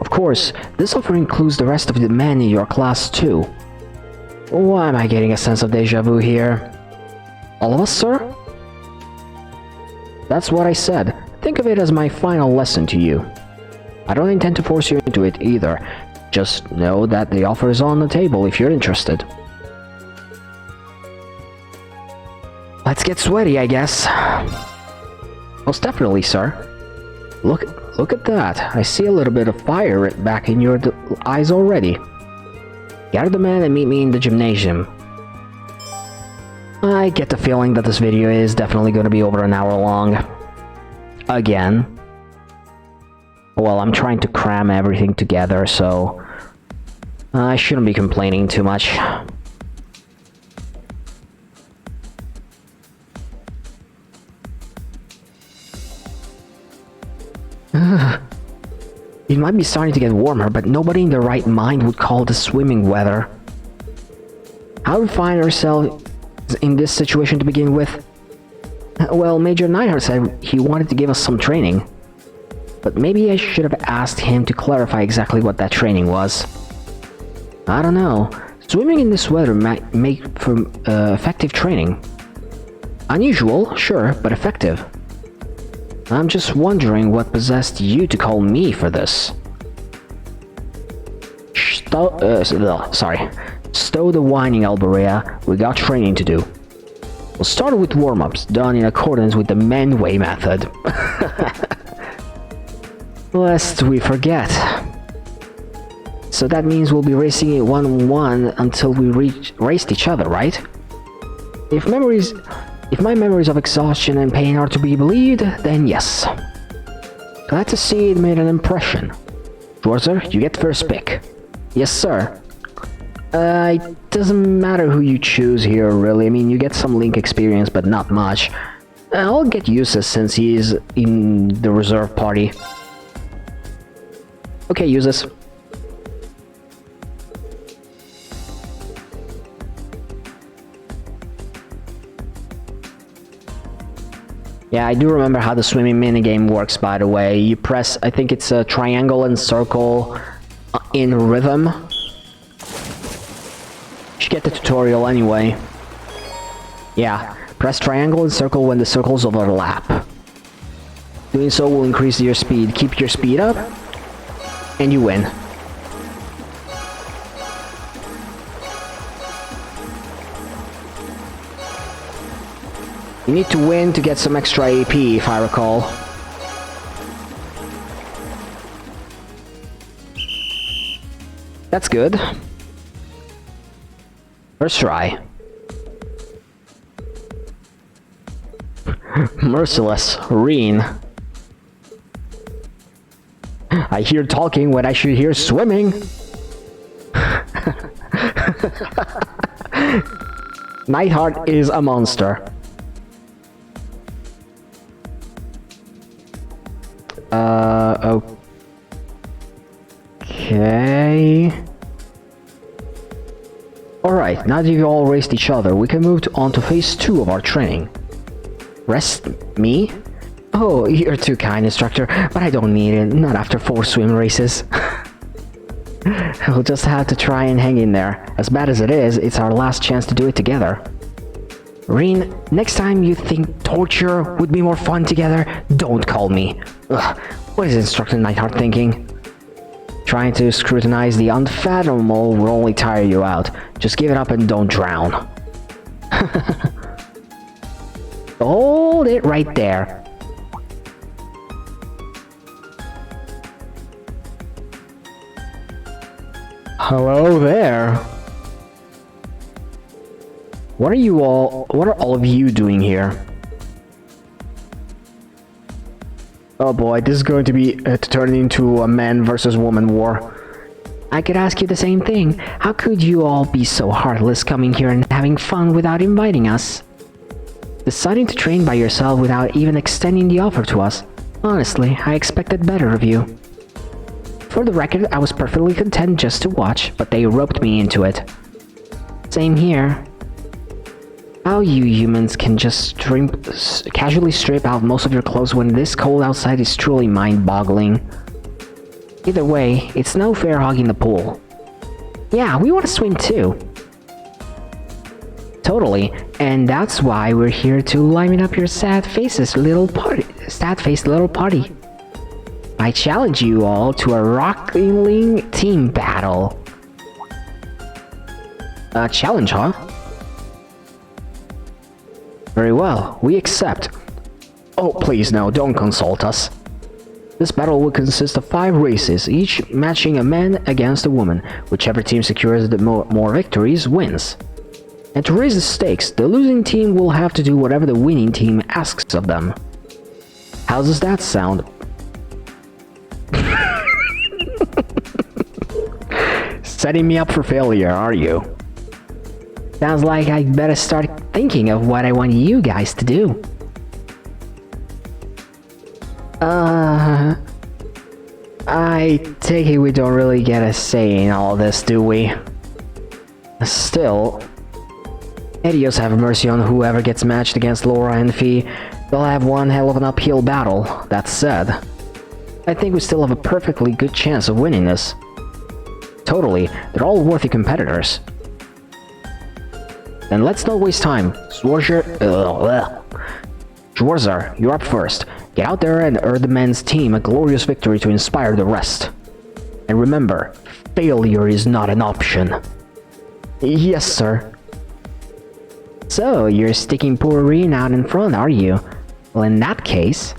Of course, this offer includes the rest of the men in your class too. Why am I getting a sense of deja vu here? All of us, sir? That's what I said. Think of it as my final lesson to you. I don't intend to force you into it either. Just know that the offer is on the table if you're interested. Let's get sweaty, I guess. Most definitely, sir. Look at that. I see a little bit of fire back in your eyes already. Gather the men and meet me in the gymnasium. I get the feeling that this video is definitely going to be over an hour long. Again. Well, I'm trying to cram everything together, so I shouldn't be complaining too much. It might be starting to get warmer, but nobody in their right mind would call this swimming weather. How do we find ourselves in this situation to begin with? Well, Major Neidhart said he wanted to give us some training. But maybe I should have asked him to clarify exactly what that training was. I don't know. Swimming in this weather might make for effective training. Unusual, sure, but effective. I'm just wondering what possessed you to call me for this. Stow the whining, Alberea. We got training to do. We'll start with warm-ups, done in accordance with the Menway method. Lest we forget. So that means we'll be racing it 1-1 until we raced each other, right? If my memories of exhaustion and pain are to be believed, then yes. Glad to see it made an impression. Schwarzer, you get first pick. Yes, sir. It doesn't matter who you choose here, really. I mean, you get some Link experience, but not much. I'll get Uses since he is in the reserve party. Okay, Uses. Yeah, I do remember how the swimming minigame works, by the way. You press, I think it's a triangle and circle in rhythm. You should get the tutorial anyway. Yeah, press triangle and circle when the circles overlap. Doing so will increase your speed. Keep your speed up, and you win. You need to win to get some extra AP, if I recall. That's good. First try. Merciless. Reen. I hear talking when I should hear swimming. Neidhart is a monster. Okay. Alright, now that you've all raced each other, we can move on to phase 2 of our training. Rest me? Oh, you're too kind, instructor, but I don't need it, not after 4 swim races. We'll just have to try and hang in there. As bad as it is, it's our last chance to do it together. Reen, next time you think torture would be more fun together, don't call me. Ugh, what is Instructor Neidhart thinking? Trying to scrutinize the unfathomable will only tire you out. Just give it up and don't drown. Hold it right there. Hello there. What are all of you doing here? Oh boy, this is going to be to turn into a man versus woman war. I could ask you the same thing. How could you all be so heartless coming here and having fun without inviting us? Deciding to train by yourself without even extending the offer to us. Honestly, I expected better of you. For the record, I was perfectly content just to watch, but they roped me into it. Same here. How you humans can just casually strip out most of your clothes when this cold outside is truly mind-boggling. Either way, it's no fair hogging the pool. Yeah, we want to swim too. Totally, and that's why we're here to liven up your sad-faced little party. I challenge you all to a rocking team battle. A challenge, huh? Very well, we accept. Oh, please no, don't consult us. This battle will consist of 5 races, each matching a man against a woman. Whichever team secures the more victories wins. And to raise the stakes, the losing team will have to do whatever the winning team asks of them. How does that sound? Setting me up for failure, are you? Sounds like I better start thinking of what I want you guys to do. I take it we don't really get a say in all this, do we? Still, Edios have mercy on whoever gets matched against Laura and Fee. They'll have one hell of an uphill battle. That said, I think we still have a perfectly good chance of winning this. Totally, they're all worthy competitors. Then let's not waste time. Schwarzer, you're up first. Get out there and earn the men's team a glorious victory to inspire the rest. And remember, failure is not an option. Yes, sir. So, you're sticking poor Reen out in front, are you? Well, in that case...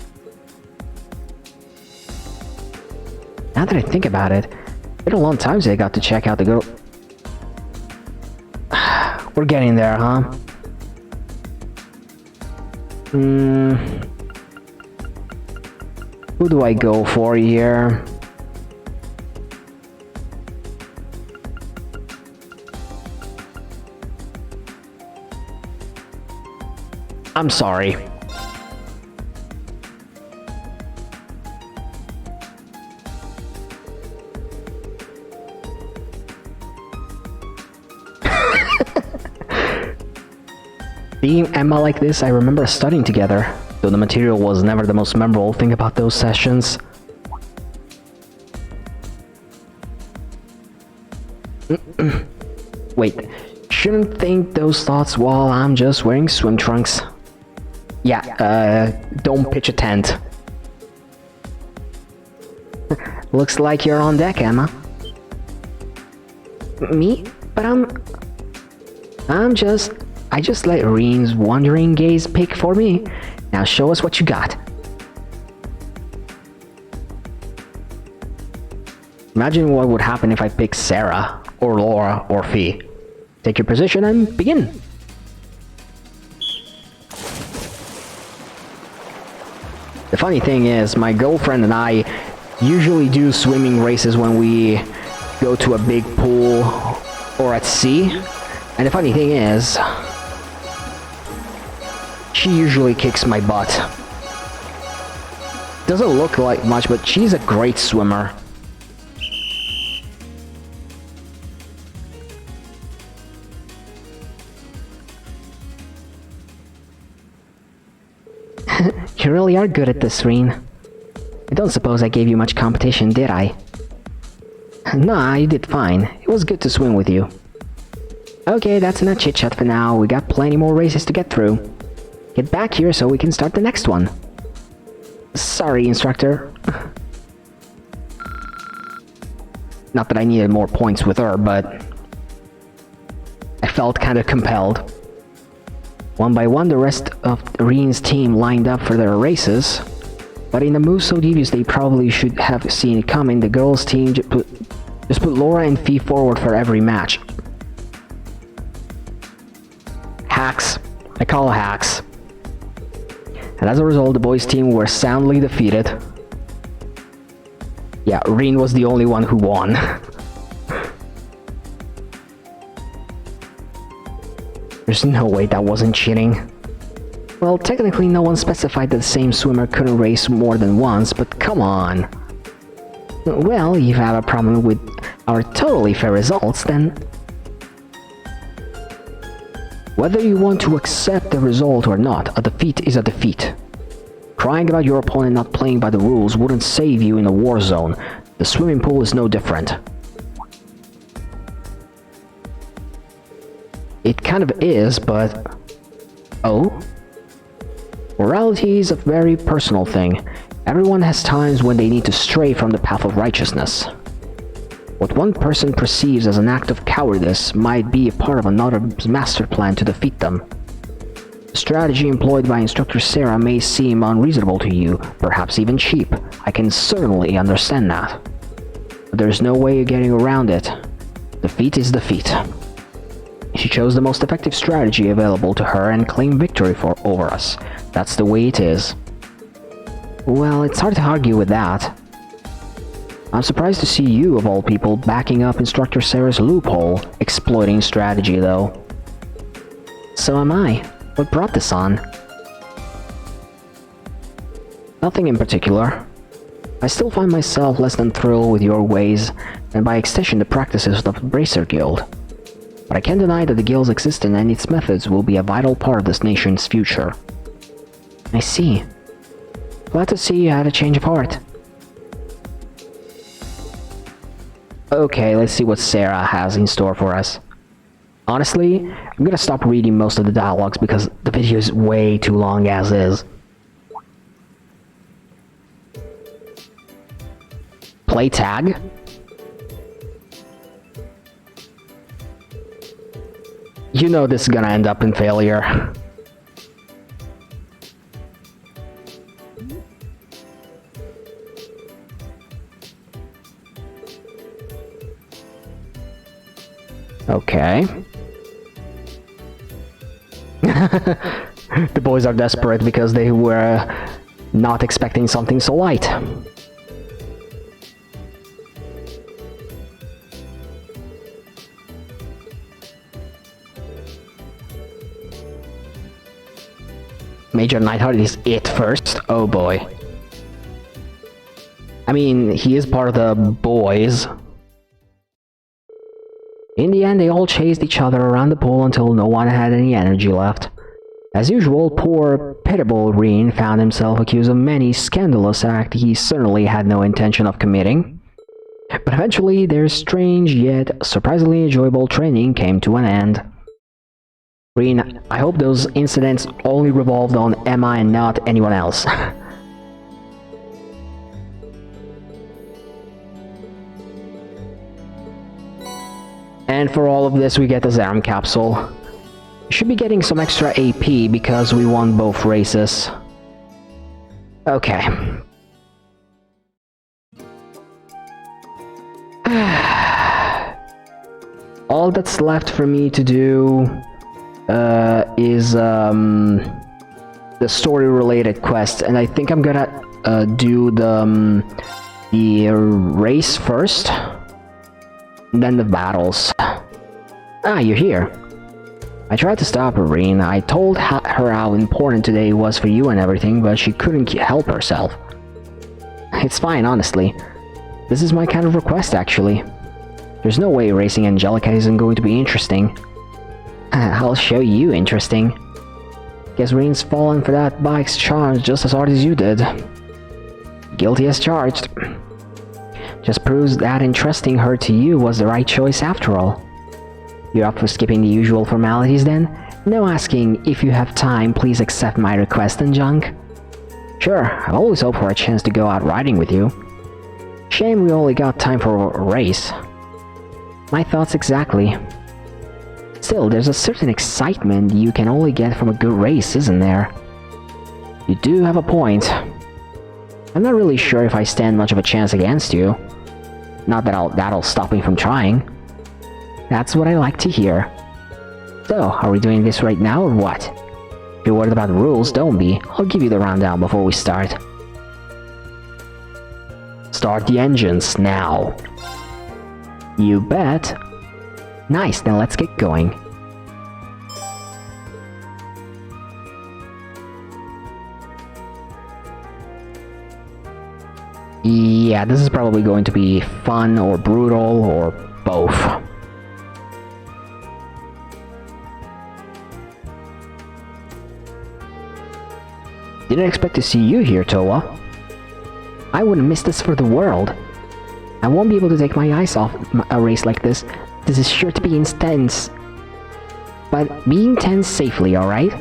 Now that I think about it, it's been a long time since I got to check out the girl... We're getting there, huh? Who do I go for here? I'm sorry. Seeing Emma like this, I remember studying together, though the material was never the most memorable thing about those sessions. Wait, shouldn't think those thoughts while I'm just wearing swim trunks. Yeah, don't pitch a tent. Looks like you're on deck, Emma. Me? But I just let Reen's wandering gaze pick for me. Now show us what you got. Imagine what would happen if I picked Sarah, or Laura, or Fee. Take your position and begin. The funny thing is, my girlfriend and I usually do swimming races when we go to a big pool or at sea. And the funny thing is, she usually kicks my butt. Doesn't look like much, but she's a great swimmer. You really are good at this, Reen. I don't suppose I gave you much competition, did I? Nah, you did fine. It was good to swim with you. Okay, that's enough chit-chat for now. We got plenty more races to get through. Get back here so we can start the next one. Sorry, instructor. Not that I needed more points with her, but I felt kind of compelled. One by one, the rest of Reen's team lined up for their races, but in a move so devious they probably should have seen it coming, the girls' team just put Laura and Fee forward for every match. Hacks. I call hacks. And as a result, the boys' team were soundly defeated. Yeah, Reen was the only one who won. There's no way that wasn't cheating. Well, technically no one specified that the same swimmer couldn't race more than once, but come on. Well, if you have a problem with our totally fair results, then... Whether you want to accept the result or not, a defeat is a defeat. Crying about your opponent not playing by the rules wouldn't save you in a war zone. The swimming pool is no different. It kind of is, but... Oh? Morality is a very personal thing. Everyone has times when they need to stray from the path of righteousness. What one person perceives as an act of cowardice might be a part of another's master plan to defeat them. The strategy employed by Instructor Sarah may seem unreasonable to you, perhaps even cheap. I can certainly understand that. But there's no way of getting around it. Defeat is defeat. She chose the most effective strategy available to her and claimed victory over us. That's the way it is. Well, it's hard to argue with that. I'm surprised to see you, of all people, backing up Instructor Sarah's loophole, exploiting strategy though. So am I. What brought this on? Nothing in particular. I still find myself less than thrilled with your ways, and by extension the practices of the Bracer Guild. But I can't deny that the guild's existence and its methods will be a vital part of this nation's future. I see. Glad to see you had a change of heart. Okay, let's see what Sarah has in store for us. Honestly, I'm gonna stop reading most of the dialogues because the video is way too long as is. Play tag? You know this is gonna end up in failure. Okay. The boys are desperate because they were not expecting something so light. Major Nightheart is it first? Oh boy. I mean, he is part of the boys. In the end, they all chased each other around the pool until no one had any energy left. As usual, poor, pitiable Reen found himself accused of many scandalous acts he certainly had no intention of committing. But eventually, their strange yet surprisingly enjoyable training came to an end. Reen, I hope those incidents only revolved on Emma and not anyone else. And for all of this, we get the Serum Capsule. We should be getting some extra AP because we won both races. Okay. All that's left for me to do is the story-related quest, and I think I'm gonna do the race first. Then the battles. Ah, you're here. I tried to stop her, Reen. I told her how important today was for you and everything, but she couldn't help herself. It's fine, honestly. This is my kind of request, actually. There's no way racing Angelica isn't going to be interesting. I'll show you interesting. Guess Reen's fallen for that bike's charge just as hard as you did. Guilty as charged. Just proves that entrusting her to you was the right choice after all. You're up for skipping the usual formalities then? No asking if you have time, please accept my request and junk. Sure, I've always hoped for a chance to go out riding with you. Shame we only got time for a race. My thoughts exactly. Still, there's a certain excitement you can only get from a good race, isn't there? You do have a point. I'm not really sure if I stand much of a chance against you. Not that that'll stop me from trying. That's what I like to hear. So, are we doing this right now or what? If you're worried about the rules, don't be. I'll give you the rundown before we start. Start the engines now. You bet. Nice, then let's get going. Yeah, this is probably going to be fun or brutal or both. Didn't expect to see you here, Towa. I wouldn't miss this for the world. I won't be able to take my eyes off a race like this. This is sure to be intense. But be intense safely, alright?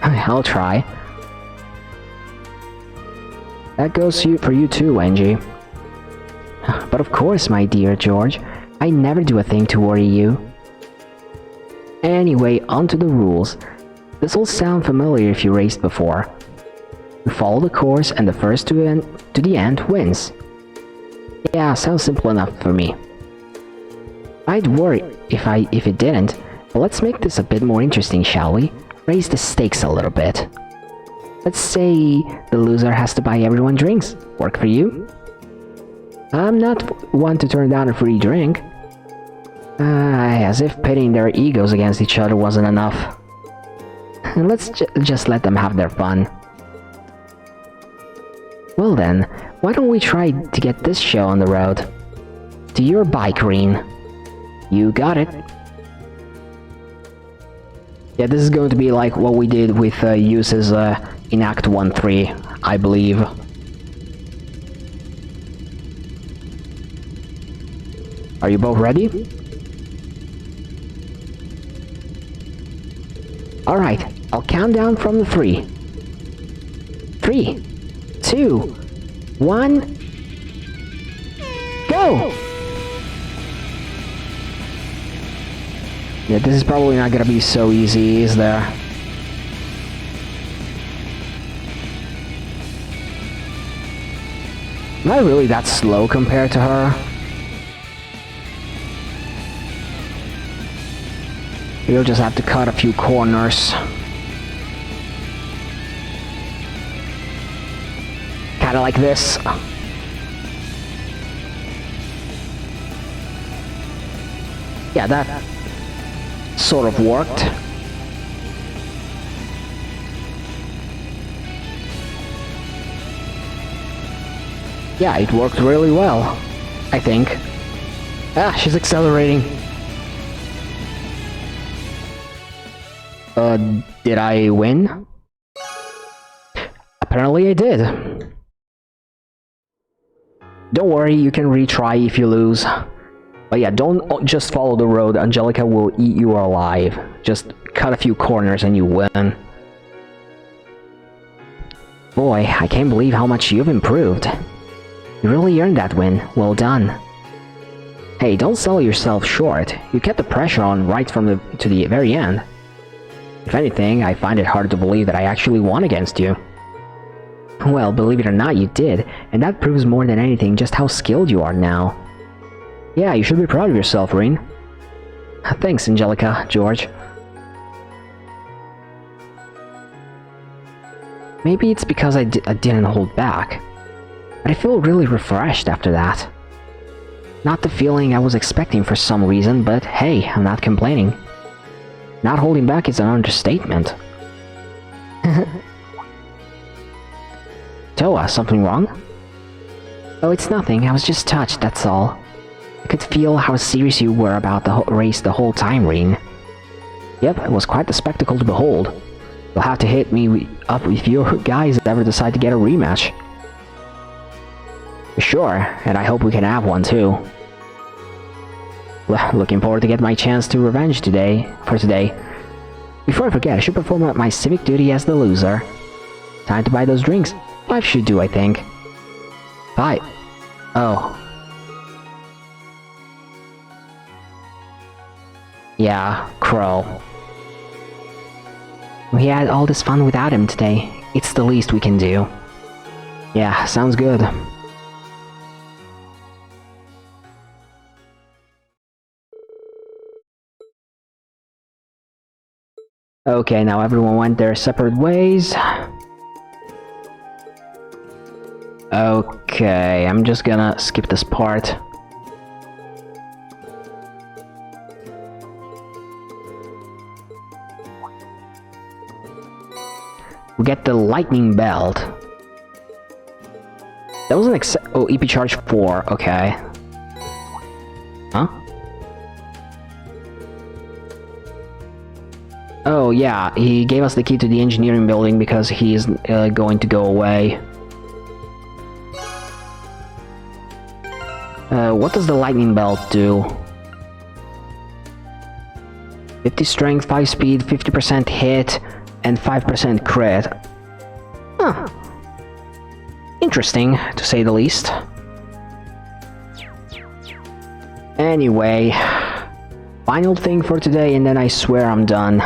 I'll try. That goes for you too, Angie. But of course, my dear George. I never do a thing to worry you. Anyway, on to the rules. This will sound familiar if you raced before. You follow the course and the first to the end wins. Yeah, sounds simple enough for me. I'd worry if it didn't, but let's make this a bit more interesting, shall we? Raise the stakes a little bit. Let's say the loser has to buy everyone drinks. Work for you? I'm not one to turn down a free drink. As if pitting their egos against each other wasn't enough. Let's just let them have their fun. Well then, why don't we try to get this show on the road? To your bike, Reen. You got it. Yeah, this is going to be like what we did with uses in Act 1-3, I believe. Are you both ready? Alright, I'll count down from the 3. 3, 2, 1, go! Yeah, this is probably not gonna be so easy, is there? Am I really that slow compared to her? You'll just have to cut a few corners. Kinda like this. Yeah, that sort of worked. Yeah, it worked really well, I think. Ah, she's accelerating. Did I win? Apparently I did. Don't worry, you can retry if you lose. But yeah, don't just follow the road, Angelica will eat you alive. Just cut a few corners and you win. Boy, I can't believe how much you've improved. You really earned that win, well done. Hey, don't sell yourself short. You kept the pressure on right to the very end. If anything, I find it hard to believe that I actually won against you. Well, believe it or not, you did, and that proves more than anything just how skilled you are now. Yeah, you should be proud of yourself, Reen. Thanks, Angelica, George. Maybe it's because I didn't hold back, but I feel really refreshed after that. Not the feeling I was expecting for some reason, but hey, I'm not complaining. Not holding back is an understatement. Toa, something wrong? Oh, it's nothing. I was just touched, that's all. I could feel how serious you were about the race the whole time, Reen. Yep, it was quite the spectacle to behold. You'll have to hit me up if you guys ever decide to get a rematch. Sure, and I hope we can have one too. Looking forward to get my chance to revenge today. Before I forget, I should perform my civic duty as the loser. Time to buy those drinks. 5 should do, I think. 5. Oh. Yeah, Crow. We had all this fun without him today. It's the least we can do. Yeah, sounds good. Okay, now everyone went their separate ways. Okay, I'm just gonna skip this part. We get the lightning belt. That was an oh, EP charge 4, okay. Huh? Oh yeah, he gave us the key to the engineering building because he's going to go away. What does the lightning belt do? 50 strength, 5 speed, 50% hit, and 5% crit. Huh. Interesting, to say the least. Anyway, final thing for today, and then I swear I'm done.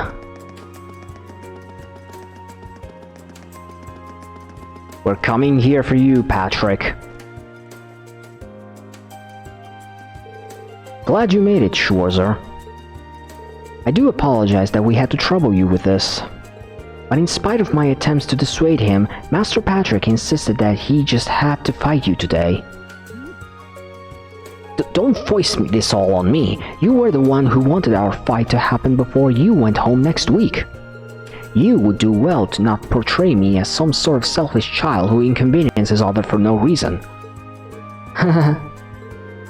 We're coming here for you, Patrick. Glad you made it, Schwarzer. I do apologize that we had to trouble you with this. But in spite of my attempts to dissuade him, Master Patrick insisted that he just had to fight you today. Don't foist this all on me. You were the one who wanted our fight to happen before you went home next week. You would do well to not portray me as some sort of selfish child who inconveniences others for no reason.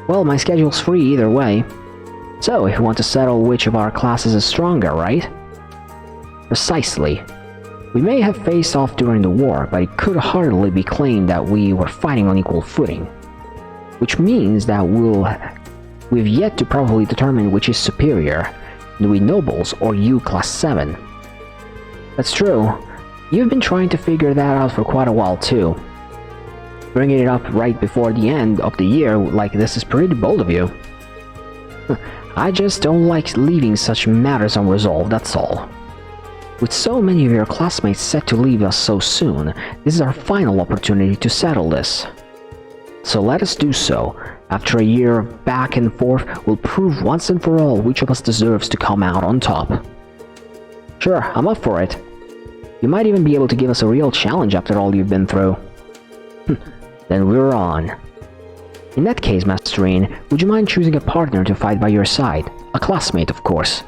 Well, my schedule's free either way. So, if you want to settle which of our classes is stronger, right? Precisely. We may have faced off during the war, but it could hardly be claimed that we were fighting on equal footing. Which means that we've yet to properly determine which is superior, we nobles or you class 7. That's true. You've been trying to figure that out for quite a while too. Bringing it up right before the end of the year like this is pretty bold of you. I just don't like leaving such matters unresolved, that's all. With so many of your classmates set to leave us so soon, this is our final opportunity to settle this. So let us do so. After a year of back and forth, we'll prove once and for all which of us deserves to come out on top. Sure, I'm up for it. You might even be able to give us a real challenge after all you've been through. Then we're on. In that case, Masterine, would you mind choosing a partner to fight by your side? A classmate, of course.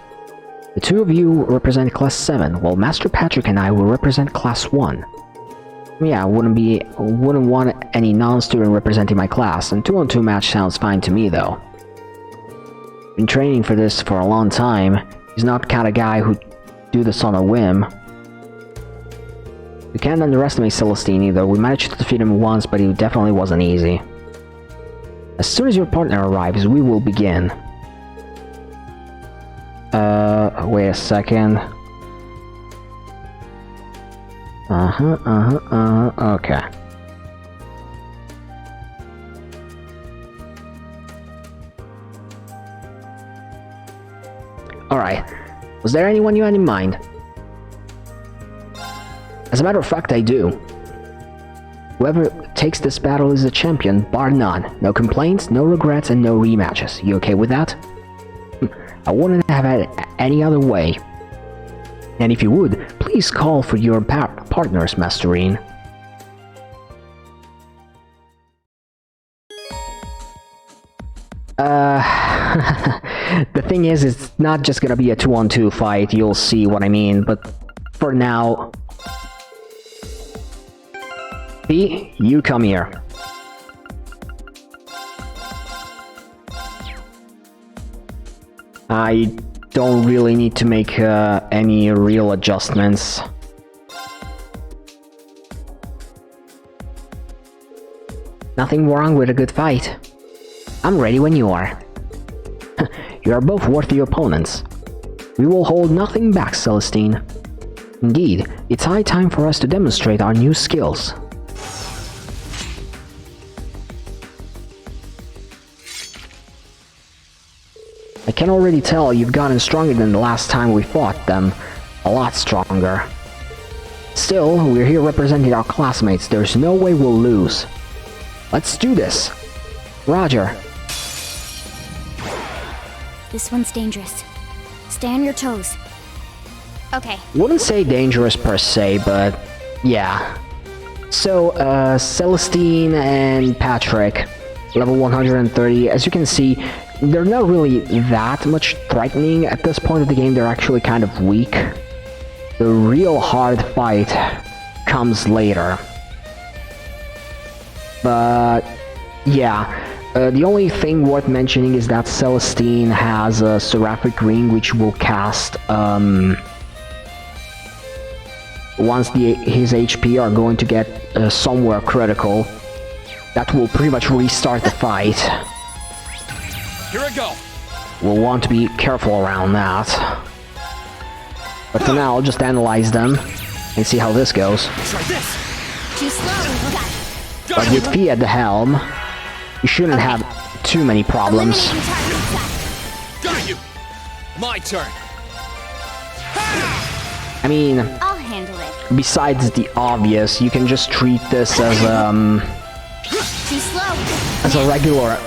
The two of you represent Class 7, while Master Patrick and I will represent Class 1. Yeah, I wouldn't want any non-student representing my class, and 2-on-2 match sounds fine to me though. Been training for this for a long time. He's not the kind of guy who'd do this on a whim. You can't underestimate Celestine either. We managed to defeat him once, but it definitely wasn't easy. As soon as your partner arrives, we will begin. Wait a second. Okay. Alright. Was there anyone you had in mind? As a matter of fact, I do. Whoever takes this battle is a champion, bar none. No complaints, no regrets, and no rematches. You okay with that? I wouldn't have had it any other way. And if you would, please call for your partners, Masterine. The thing is, it's not just gonna be a 2-on-2 fight, you'll see what I mean, but for now... P, you come here. I don't really need to make any real adjustments. Nothing wrong with a good fight. I'm ready when you are. You are both worthy opponents. We will hold nothing back, Celestine. Indeed, it's high time for us to demonstrate our new skills. I can already tell you've gotten stronger than the last time we fought them. A lot stronger. Still, we're here representing our classmates. There's no way we'll lose. Let's do this. Roger. This one's dangerous. Stay on your toes. Okay. Wouldn't say dangerous per se, but yeah. So, Celestine and Patrick, level 130. As you can see, they're not really that much threatening at this point of the game. They're actually kind of weak. The real hard fight comes later. But yeah, the only thing worth mentioning is that Celestine has a Seraphic Ring which will cast once his HP are going to get somewhere critical, that will pretty much restart the fight. Here I go. We'll want to be careful around that. But for now, I'll just analyze them and see how this goes. Try this. Too slow. Got it. But with Fee at the helm, you shouldn't have too many problems. Eliminating target attack. Got you. My turn. I mean, I'll handle it. besides the obvious, you can just treat this as Too slow. a regular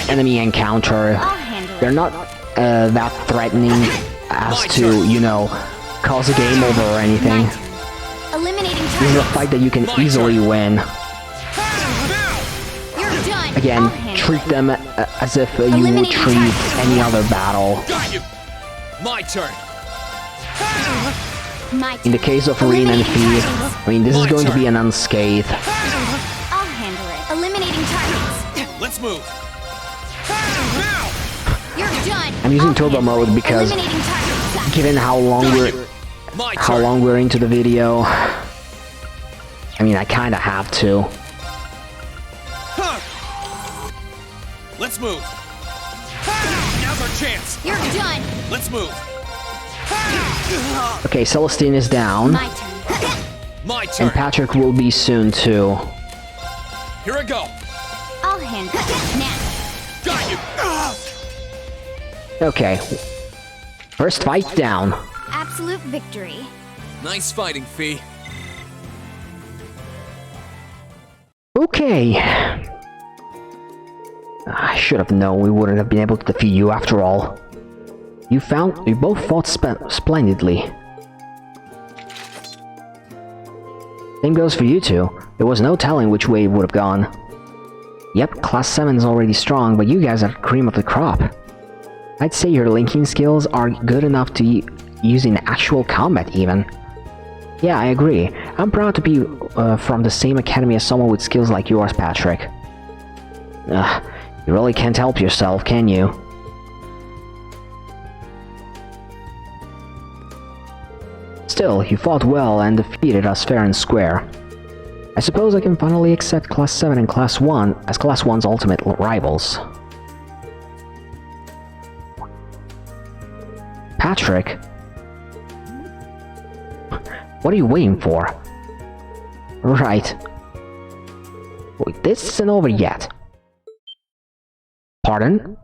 enemy encounter. I'll handle They're it. not that threatening as to, you know, cause a game over or anything. My turn. Eliminating This is a targets. fight that you can easily win. You're done. Again, I'll handle treat it. them as if you would Eliminating treat targets. any other battle. Got you. My turn. My In the turn. case of Rin and Fee, targets. I mean, this is going to be an unscathed. I'll handle it. Eliminating targets. Let's move. You're done. I'm using I'll turbo handle mode it. because Eliminating targets. given how long My turn. we're into the video, I mean, I kinda have to. Let's move. Now's our chance. You're done. Let's move. Okay, Celestine is down, My turn. My turn. and Patrick will be soon too. Here I go. I'll handle it. Now. Got you. Okay. First fight down. Absolute victory. Nice fighting, Fee. Okay. I should have known we wouldn't have been able to defeat you after all. You both fought splendidly. Same goes for you two. There was no telling which way it would have gone. Yep, Class 7 is already strong, but you guys are cream of the crop. I'd say your linking skills are good enough to use in actual combat even. Yeah, I agree. I'm proud to be from the same academy as someone with skills like yours, Patrick. You really can't help yourself, can you? Still, you fought well and defeated us fair and square. I suppose I can finally accept Class 7 and Class 1 as Class 1's ultimate rivals. Patrick? What are you waiting for? Right. Wait, this isn't over yet. Pardon?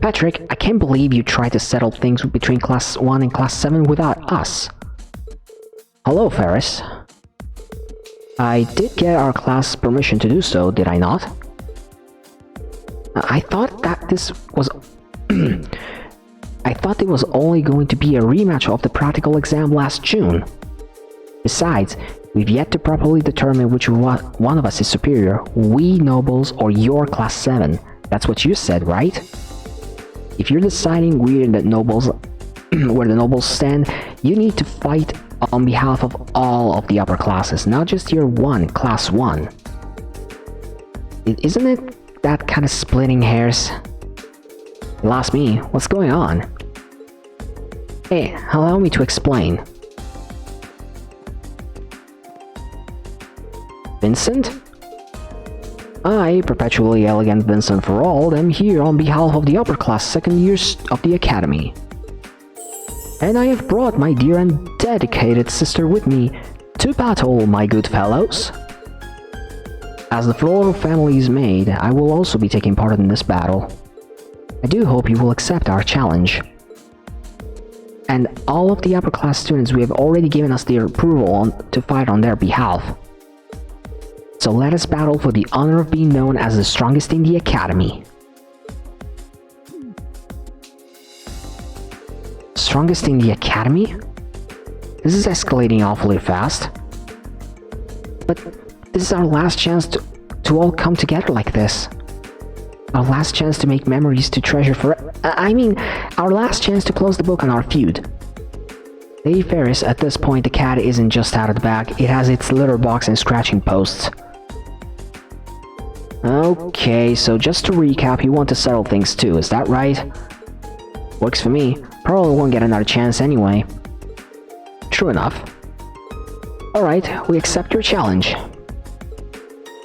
Patrick, I can't believe you tried to settle things between Class 1 and Class 7 without us. Hello, Ferris. I did get our class permission to do so, did I not? I thought that this was... I thought it was only going to be a rematch of the practical exam last June. Besides, we've yet to properly determine which one of us is superior, we nobles or your Class 7. That's what you said, right? If you're deciding where the nobles stand, you need to fight on behalf of all of the upper classes, not just your one, Class 1. Isn't it that kind of splitting hairs? You'll ask me, what's going on? Hey, allow me to explain. Vincent? I, perpetually elegant Vincent for all, am here on behalf of the upper class second years of the academy. And I have brought my dear and dedicated sister with me to battle, my good fellows. As the floral family's maid, I will also be taking part in this battle. I do hope you will accept our challenge. And all of the upper class students who have already given us their approval to fight on their behalf. So let us battle for the honor of being known as the strongest in the academy. Strongest in the academy? This is escalating awfully fast. But this is our last chance to all come together like this. Our last chance to make memories to treasure for... I mean, our last chance to close the book on our feud. Lady Ferris, at this point the cat isn't just out of the bag, it has its litter box and scratching posts. Okay, so just to recap, you want to settle things too, is that right? Works for me. Probably won't get another chance anyway. True enough. Alright, we accept your challenge.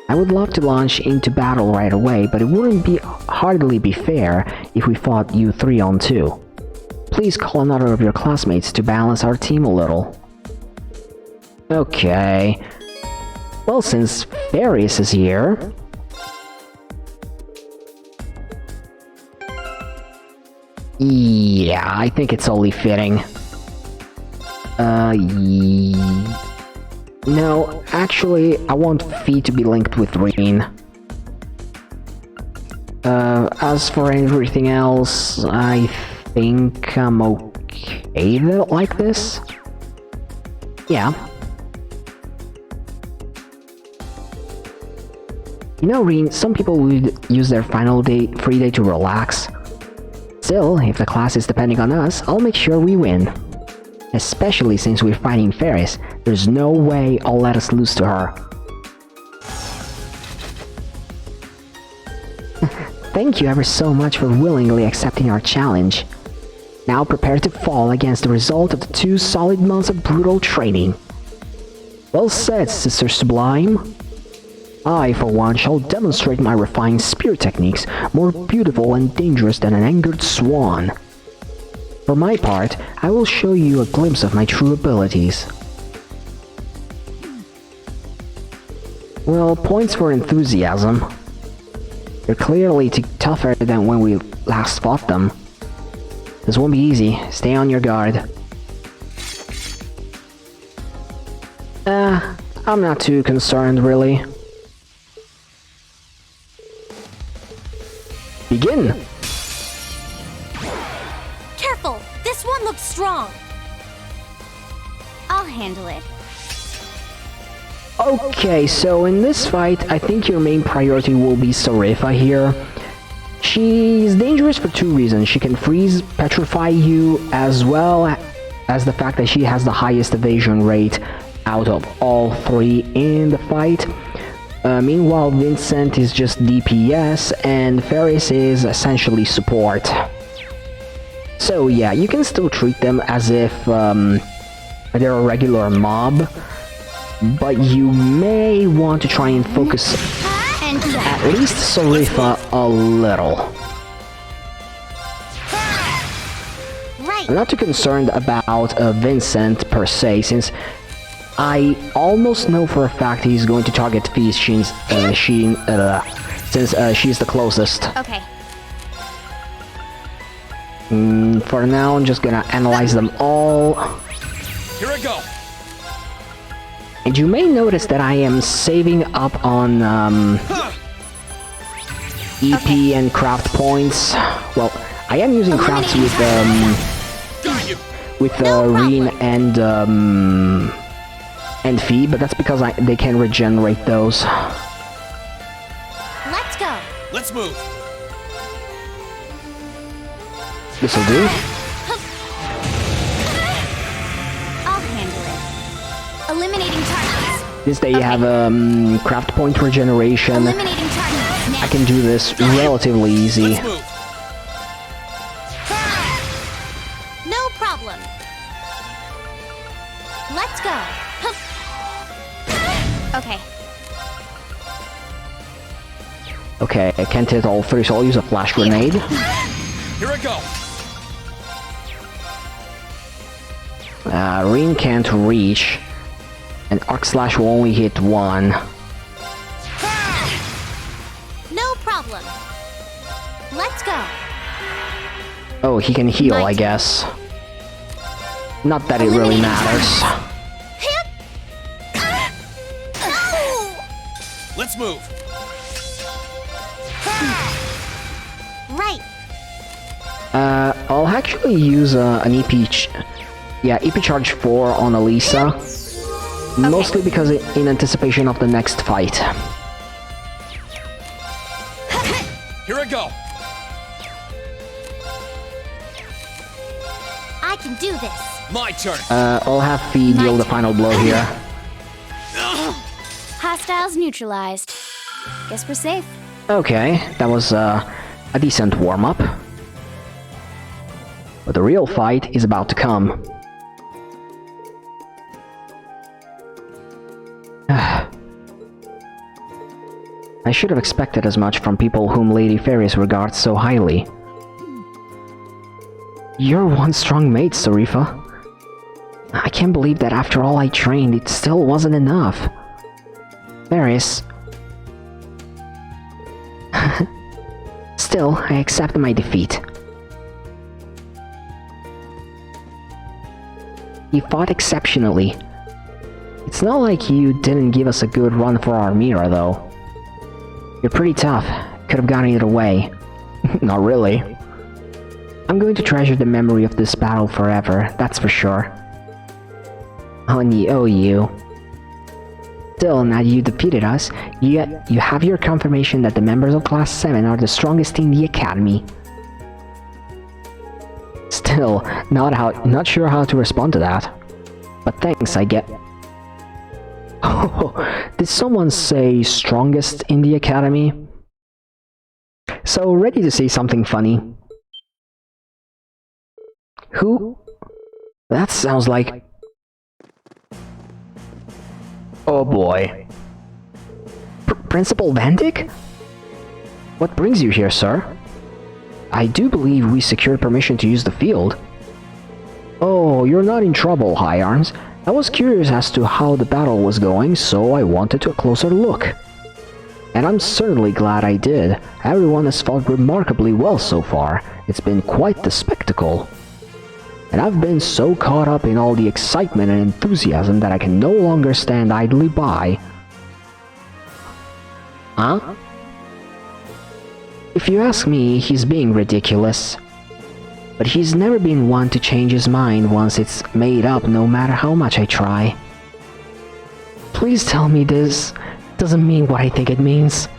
I would love to launch into battle right away, but it wouldn't hardly be fair if we fought you 3-on-2. Please call another of your classmates to balance our team a little. Okay. Well, since Faris is here... Yeah, I think it's only fitting. No, actually, I want Fee to be linked with Reen. As for everything else, I think I'm okay like this. Yeah. You know, Reen, some people would use their final free day to relax. Still, if the class is depending on us, I'll make sure we win. Especially since we're fighting Faris, there's no way I'll let us lose to her. Thank you ever so much for willingly accepting our challenge. Now prepare to fall against the result of the 2 solid months of brutal training. Well said, Sister Sublime. I, for one, shall demonstrate my refined spear techniques, more beautiful and dangerous than an angered swan. For my part, I will show you a glimpse of my true abilities. Well, points for enthusiasm. You're clearly tougher than when we last fought them. This won't be easy. Stay on your guard. I'm not too concerned, really. Begin! Careful! This one looks strong! I'll handle it. Okay, so in this fight, I think your main priority will be Sarifa here. She's dangerous for 2 reasons. She can freeze, petrify you, as well as the fact that she has the highest evasion rate out of all 3 in the fight. Meanwhile, Vincent is just DPS, and Faris is essentially support. So yeah, you can still treat them as if they're a regular mob, but you may want to try and focus at least Sarifa a little. I'm not too concerned about Vincent per se, since I almost know for a fact he's going to target Fee since she's the closest. Okay. For now, I'm just gonna analyze them all. Here I go. And you may notice that I am saving up on EP and craft points. Well, I am using crafts with Reen and Fee, but that's because they can regenerate those. Let's go. Let's move. This'll do. I'll handle it. Eliminating targets. Since they have craft point regeneration, Eliminating targets. I can do this relatively easy. Let's move. No problem. Let's go. Okay. Okay, I can't hit all 3, so I'll use a flash grenade. Here I go. Reen can't reach, and Arc Slash will only hit 1. No problem. Let's go. Oh, he can heal, I guess. Not that it really matters. Let's move. Right. I'll actually use an EP... EP charge 4 on Elisa. Mostly because in anticipation of the next fight. Here I go. I can do this. My turn. I'll have Fee deal the final blow here. Hostiles neutralized. Guess we're safe. Okay, that was a decent warm-up. But the real fight is about to come. I should have expected as much from people whom Lady Fairies regards so highly. You're one strong mate, Sarifa. I can't believe that after all I trained, it still wasn't enough. Fairies. Still, I accept my defeat. You fought exceptionally. It's not like you didn't give us a good run for our Mira, though. You're pretty tough. Could have gone either way. Not really. I'm going to treasure the memory of this battle forever, that's for sure. Oh, you. Still, now you defeated us, you have your confirmation that the members of Class 7 are the strongest in the Academy. Still, not sure how to respond to that. But thanks, I get... Oh, did someone say strongest in the Academy? So, ready to say something funny. Who? That sounds like... Oh boy. Principal Bendik? What brings you here, sir? I do believe we secured permission to use the field. Oh, you're not in trouble, High Arms. I was curious as to how the battle was going, so I wanted a closer look. And I'm certainly glad I did. Everyone has fought remarkably well so far. It's been quite the spectacle. And I've been so caught up in all the excitement and enthusiasm that I can no longer stand idly by. Huh? If you ask me, he's being ridiculous. But he's never been one to change his mind once it's made up, no matter how much I try. Please tell me this doesn't mean what I think it means.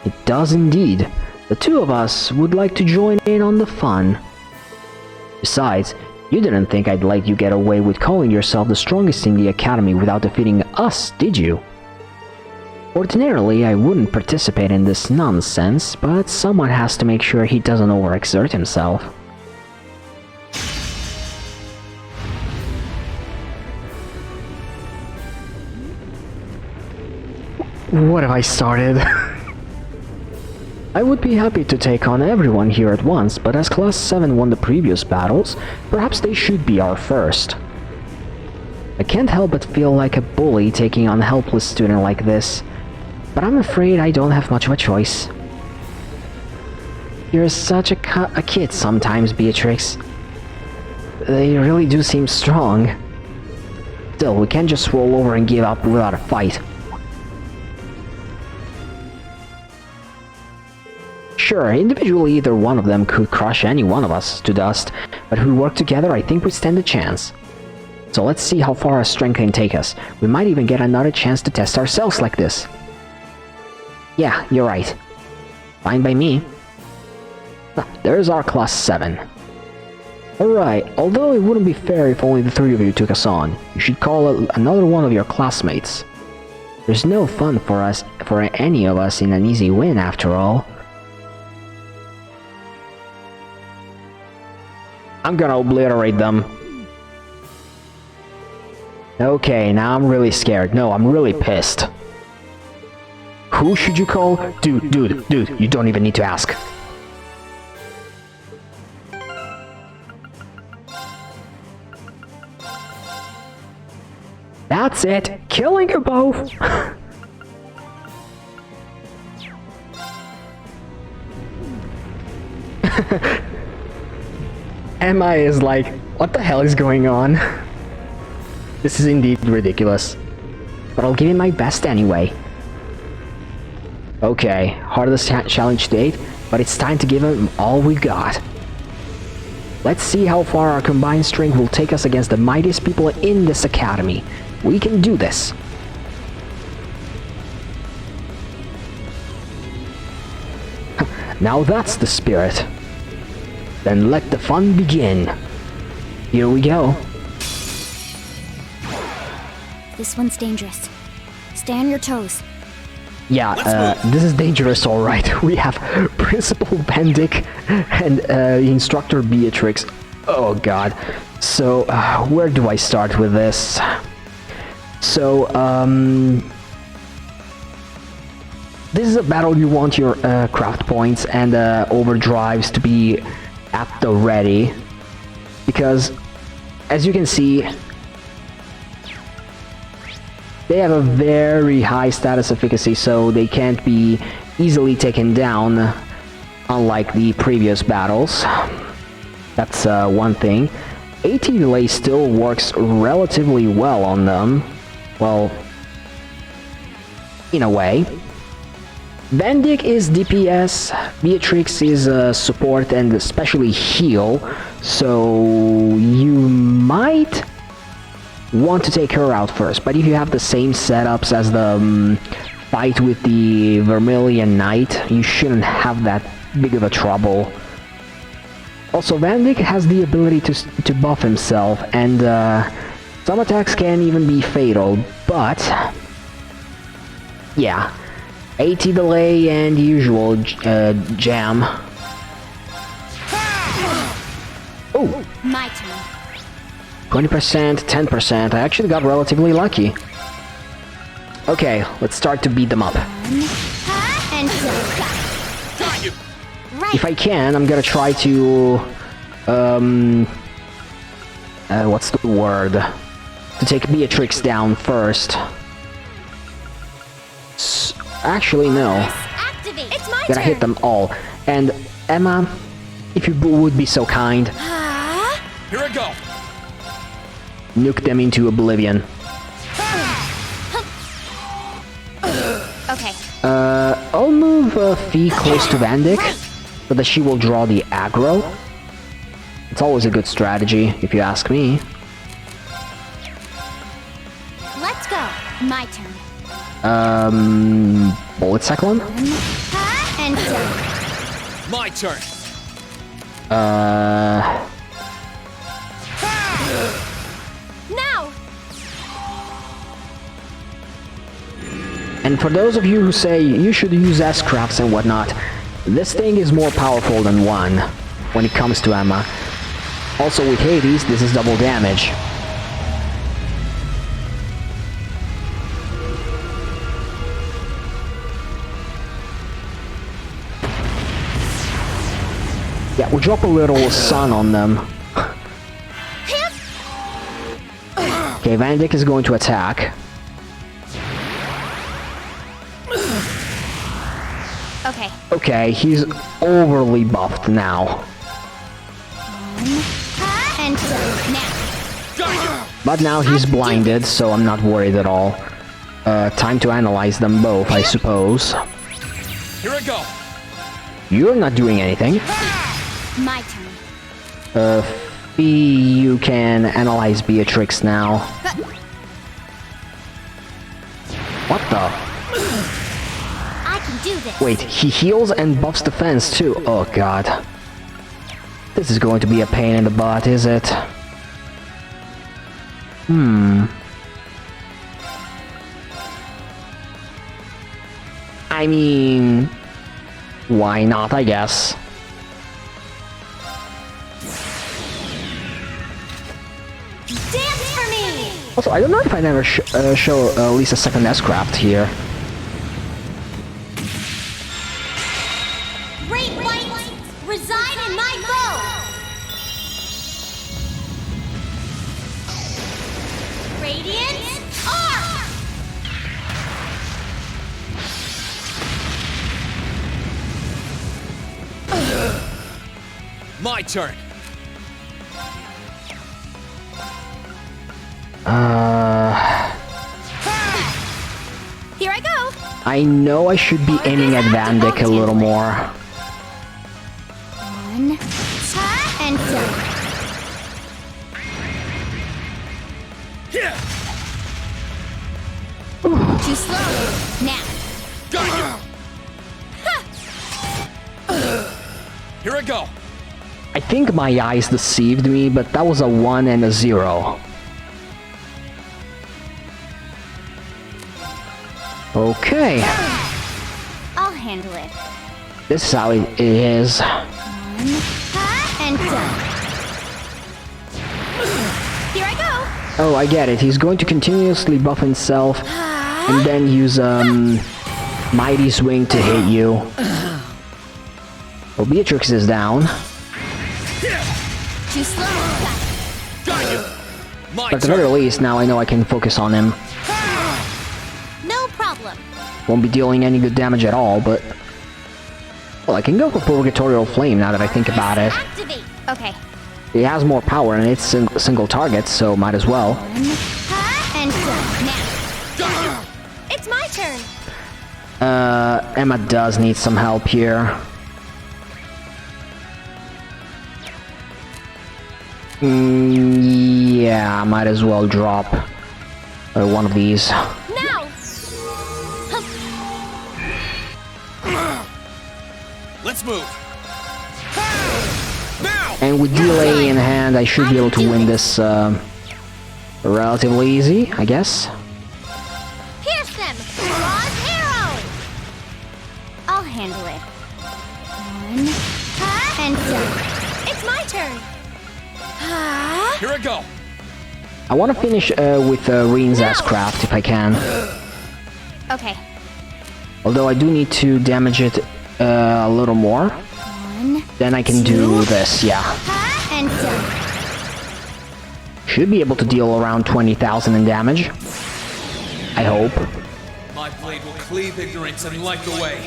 It does indeed. The two of us would like to join in on the fun. Besides, you didn't think I'd let you get away with calling yourself the strongest in the Academy without defeating us, did you? Ordinarily, I wouldn't participate in this nonsense, but someone has to make sure he doesn't overexert himself. What have I started? I would be happy to take on everyone here at once, but as Class 7 won the previous battles, perhaps they should be our first. I can't help but feel like a bully taking on a helpless student like this, but I'm afraid I don't have much of a choice. You're such a kid sometimes, Beatrix. They really do seem strong. Still, we can't just roll over and give up without a fight. Sure, individually either one of them could crush any one of us to dust, but if we work together, I think we stand a chance. So let's see how far our strength can take us. We might even get another chance to test ourselves like this. Yeah, you're right. Fine by me. There's our Class 7. Alright, although it wouldn't be fair if only the three of you took us on, you should call another one of your classmates. There's no fun for any of us in an easy win after all. I'm gonna obliterate them. Okay, now I'm really scared. No, I'm really pissed. Who should you call? Dude, you don't even need to ask. That's it! Killing you both! Emma is like, what the hell is going on? This is indeed ridiculous. But I'll give it my best anyway. Okay, hardest challenge to date, but it's time to give him all we got. Let's see how far our combined strength will take us against the mightiest people in this academy. We can do this. Now that's the spirit. Then let the fun begin. Here we go. This one's dangerous. Stay on your toes. Yeah, this is dangerous, alright. We have Principal Bendik and Instructor Beatrix. Oh god. So, where do I start with this? So, this is a battle you want your craft points and overdrives to be at the ready, because as you can see, they have a very high status efficacy, so they can't be easily taken down, unlike the previous battles. That's one thing. AT delay still works relatively well on them. Well, in a way. Bendik is DPS, Beatrix is support and especially heal, so you might want to take her out first, but if you have the same setups as the fight with the Vermilion Knight, you shouldn't have that big of a trouble. Also, Bendik has the ability to buff himself, and some attacks can even be fatal, but yeah, AT delay and usual jam. Oh! My turn. 20%, 10%, I actually got relatively lucky. Okay, let's start to beat them up. And Got you. right. If I can, I'm gonna try to... what's the word? To take Beatrix down first. Actually, no. Activate. It's my Gotta turn. hit them all. And Emma, if you would be so kind, Here I go. nuke them into oblivion. Okay. I'll move Fee close to Bendik, so that she will draw the aggro. It's always a good strategy, if you ask me. Let's go. My turn. Bullet Cyclone? And My turn. now. And for those of you who say you should use S-Crafts and whatnot, this thing is more powerful than one when it comes to Emma. Also with Hades, this is double damage. Yeah, we'll drop a little sun on them. Okay, Bendik is going to attack. Okay. Okay, he's overly buffed now. And now. Got you. But now he's blinded, so I'm not worried at all. Time to analyze them both, I suppose. Here I go. You're not doing anything. My turn. Fee, you can analyze Beatrix now. What the? I can do this. Wait, he heals and buffs defense too. Oh god. This is going to be a pain in the butt, is it? I mean... why not, I guess. Dance for me. Also, I don't know if I never show Lisa's second S-Craft here. Great lights reside in my bow. Radiant arc. My turn. Here I go. I know I should be aiming at Bendik a little more. One. And Yeah. too slow. Now. Got you. Here I go. I think my eyes deceived me, but that was a 1 and a 0. Okay, I'll handle it. this is how it is. And Here I go. Oh, I get it. He's going to continuously buff himself and then use Mighty Swing to hit you. Well, Beatrix is down. Too slow. Got you. My But at the very least, now I know I can focus on him. No problem. Won't be dealing any good damage at all, but... Well, I can go for Purgatorial Flame now that I think about it. Activate. Okay. It has more power and it's single target, so might as well. And go. Now. It's my turn. Emma does need some help here. Yeah, might as well drop one of these. Now. Let's move. Now. And with delay in hand, I should be able to win this relatively easy, I guess. Pierce them. Claw's arrow. I'll handle it. One. And go. It's my turn. Here I go. I want to finish with Reen's S-Craft if I can. Okay. Although I do need to damage it a little more. One. Then I can do this, yeah. And go. Should be able to deal around 20,000 in damage. I hope. My blade will cleave ignorance and light the way.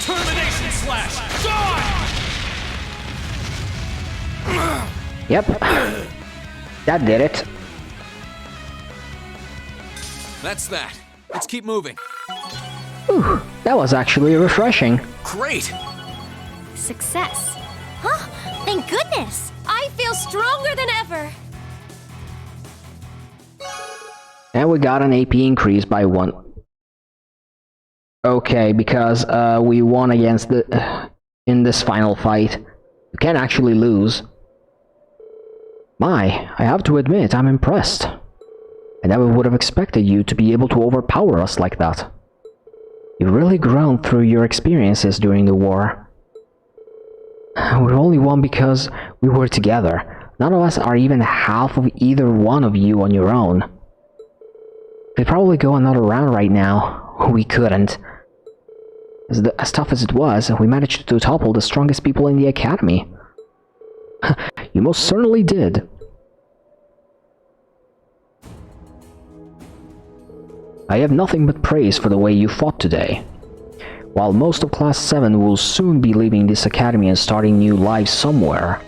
Termination slash. Die! Yep. That did it. That's that. Let's keep moving. Ooh, that was actually refreshing. Great. Success. Huh? Thank goodness. I feel stronger than ever. And we got an AP increase by 1. Okay, because we won against the in this final fight. You can actually lose. My, I have to admit, I'm impressed. I never would have expected you to be able to overpower us like that. You've really grown through your experiences during the war. We're only one because we were together. None of us are even half of either one of you on your own. We'd probably go another round right now. We couldn't. As tough as it was, we managed to topple the strongest people in the academy. You most certainly did. I have nothing but praise for the way you fought today. While most of Class 7 will soon be leaving this academy and starting new lives somewhere.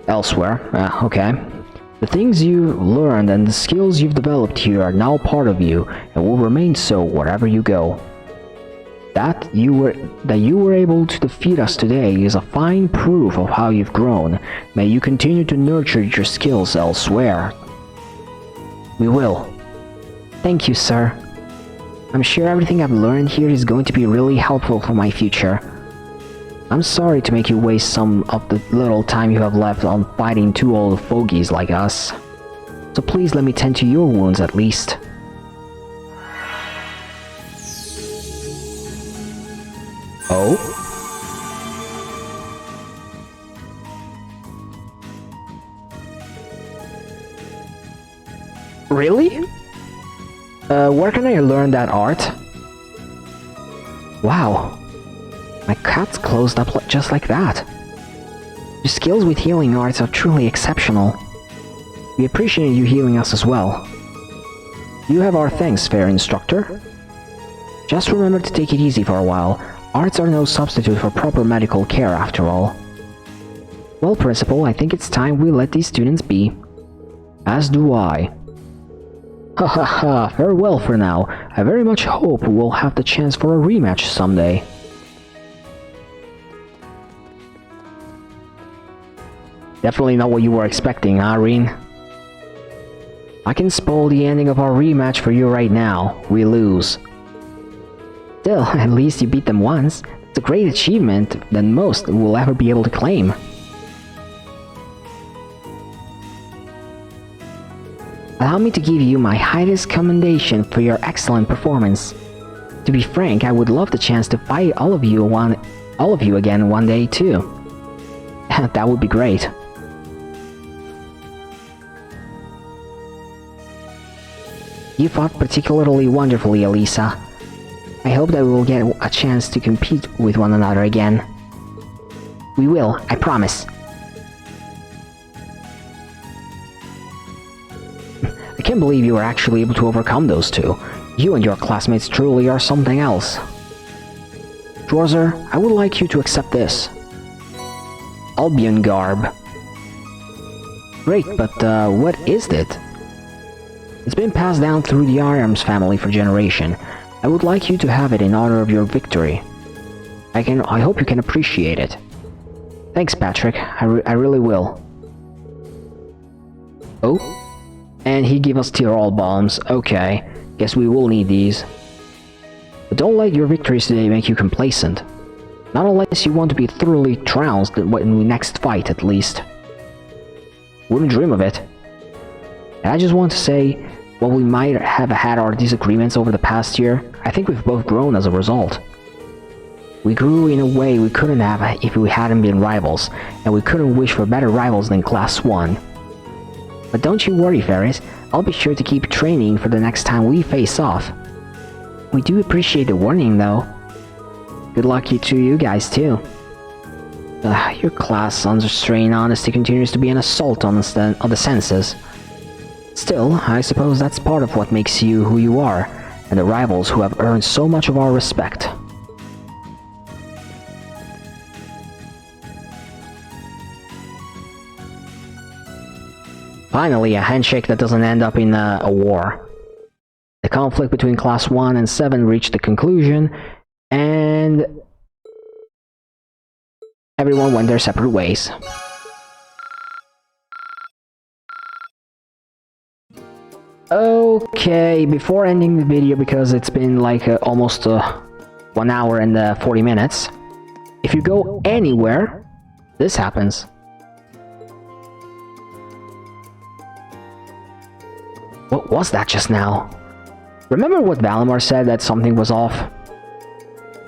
Elsewhere, okay. The things you learned and the skills you've developed here are now part of you and will remain so wherever you go. That you were able to defeat us today is a fine proof of how you've grown. May you continue to nurture your skills elsewhere. We will. Thank you, sir. I'm sure everything I've learned here is going to be really helpful for my future. I'm sorry to make you waste some of the little time you have left on fighting two old fogies like us. So please let me tend to your wounds at least. Oh? Really? Where can I learn that art? Wow. My cat's closed up just like that. Your skills with healing arts are truly exceptional. We appreciate you healing us as well. You have our thanks, fair instructor. Just remember to take it easy for a while. Arts are no substitute for proper medical care, after all. Well, Principal, I think it's time we let these students be. As do I. Ha ha ha, farewell for now. I very much hope we'll have the chance for a rematch someday. Definitely not what you were expecting, huh, Reen? I can spoil the ending of our rematch for you right now. We lose. Still, at least you beat them once. It's a great achievement than most will ever be able to claim. Allow me to give you my highest commendation for your excellent performance. To be frank, I would love the chance to fight all of you again one day too. That would be great. You fought particularly wonderfully, Elisa. I hope that we will get a chance to compete with one another again. We will, I promise. I can't believe you were actually able to overcome those two. You and your classmates truly are something else. Dwarzer, I would like you to accept this. Albion garb. Great, but what is it? It's been passed down through the Arms family for generation. I would like you to have it in honor of your victory. I hope you can appreciate it. Thanks, Patrick. I really will. Oh? And he gave us Tirol bombs. Okay. Guess we will need these. But don't let your victories today make you complacent. Not unless you want to be thoroughly trounced when we next fight, at least. Wouldn't dream of it. And I just want to say, while we might have had our disagreements over the past year, I think we've both grown as a result. We grew in a way we couldn't have if we hadn't been rivals, and we couldn't wish for better rivals than Class 1. But don't you worry, Ferris. I'll be sure to keep training for the next time we face off. We do appreciate the warning, though. Good luck to you guys, too. Your class under strain honesty continues to be an assault on the senses. Still, I suppose that's part of what makes you who you are, and the rivals who have earned so much of our respect. Finally, a handshake that doesn't end up in a war. The conflict between Class 1 and 7 reached a conclusion, and everyone went their separate ways. Okay, before ending the video, because it's been like almost 1 hour and 40 minutes, if you go anywhere, this happens. What was that just now? Remember what Valimar said, that something was off?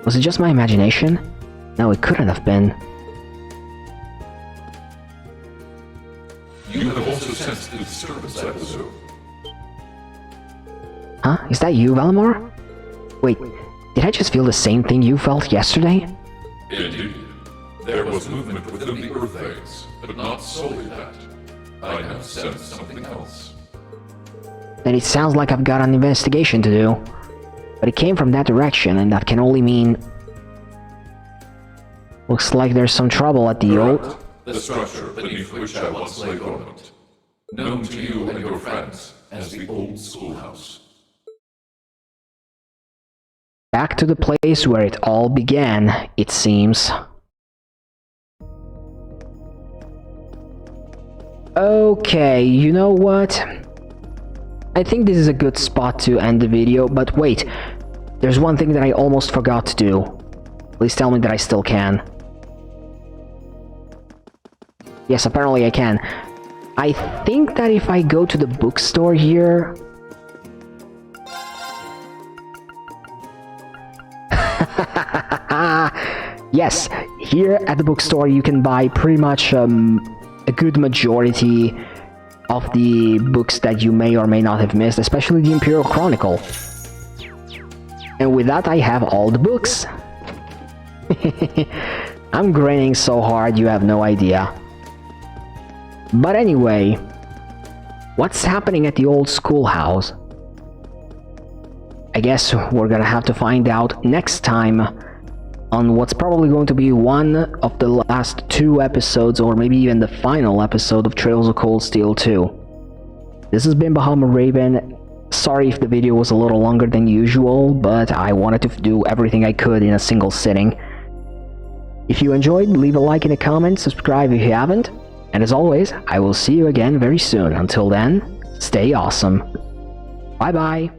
Was it just my imagination? No, it couldn't have been. You have also sensed the disturbance at the zoo. Huh? Is that you, Valimar? Wait, did I just feel the same thing you felt yesterday? Indeed. There was movement within the Earth eggs, but not solely that. I have sensed something else. Then it sounds like I've got an investigation to do. But it came from that direction, and that can only mean... Looks like there's some trouble at the old... The structure beneath which I once lay dormant. Known to you and your friends as the old schoolhouse. Back to the place where it all began, it seems. Okay, you know what? I think this is a good spot to end the video, but wait. There's one thing that I almost forgot to do. Please tell me that I still can. Yes, apparently I can. I think that if I go to the bookstore here... Yes, here at the bookstore you can buy pretty much a good majority of the books that you may or may not have missed, especially the Imperial Chronicle. And with that I have all the books. I'm grinning so hard you have no idea. But anyway, what's happening at the old schoolhouse? I guess we're gonna have to find out next time on what's probably going to be one of the last 2 episodes, or maybe even the final episode of Trails of Cold Steel 2. This has been Bahama Raven. Sorry if the video was a little longer than usual, but I wanted to do everything I could in a single sitting. If you enjoyed, leave a like and a comment, subscribe if you haven't, and as always, I will see you again very soon. Until then, stay awesome. Bye bye.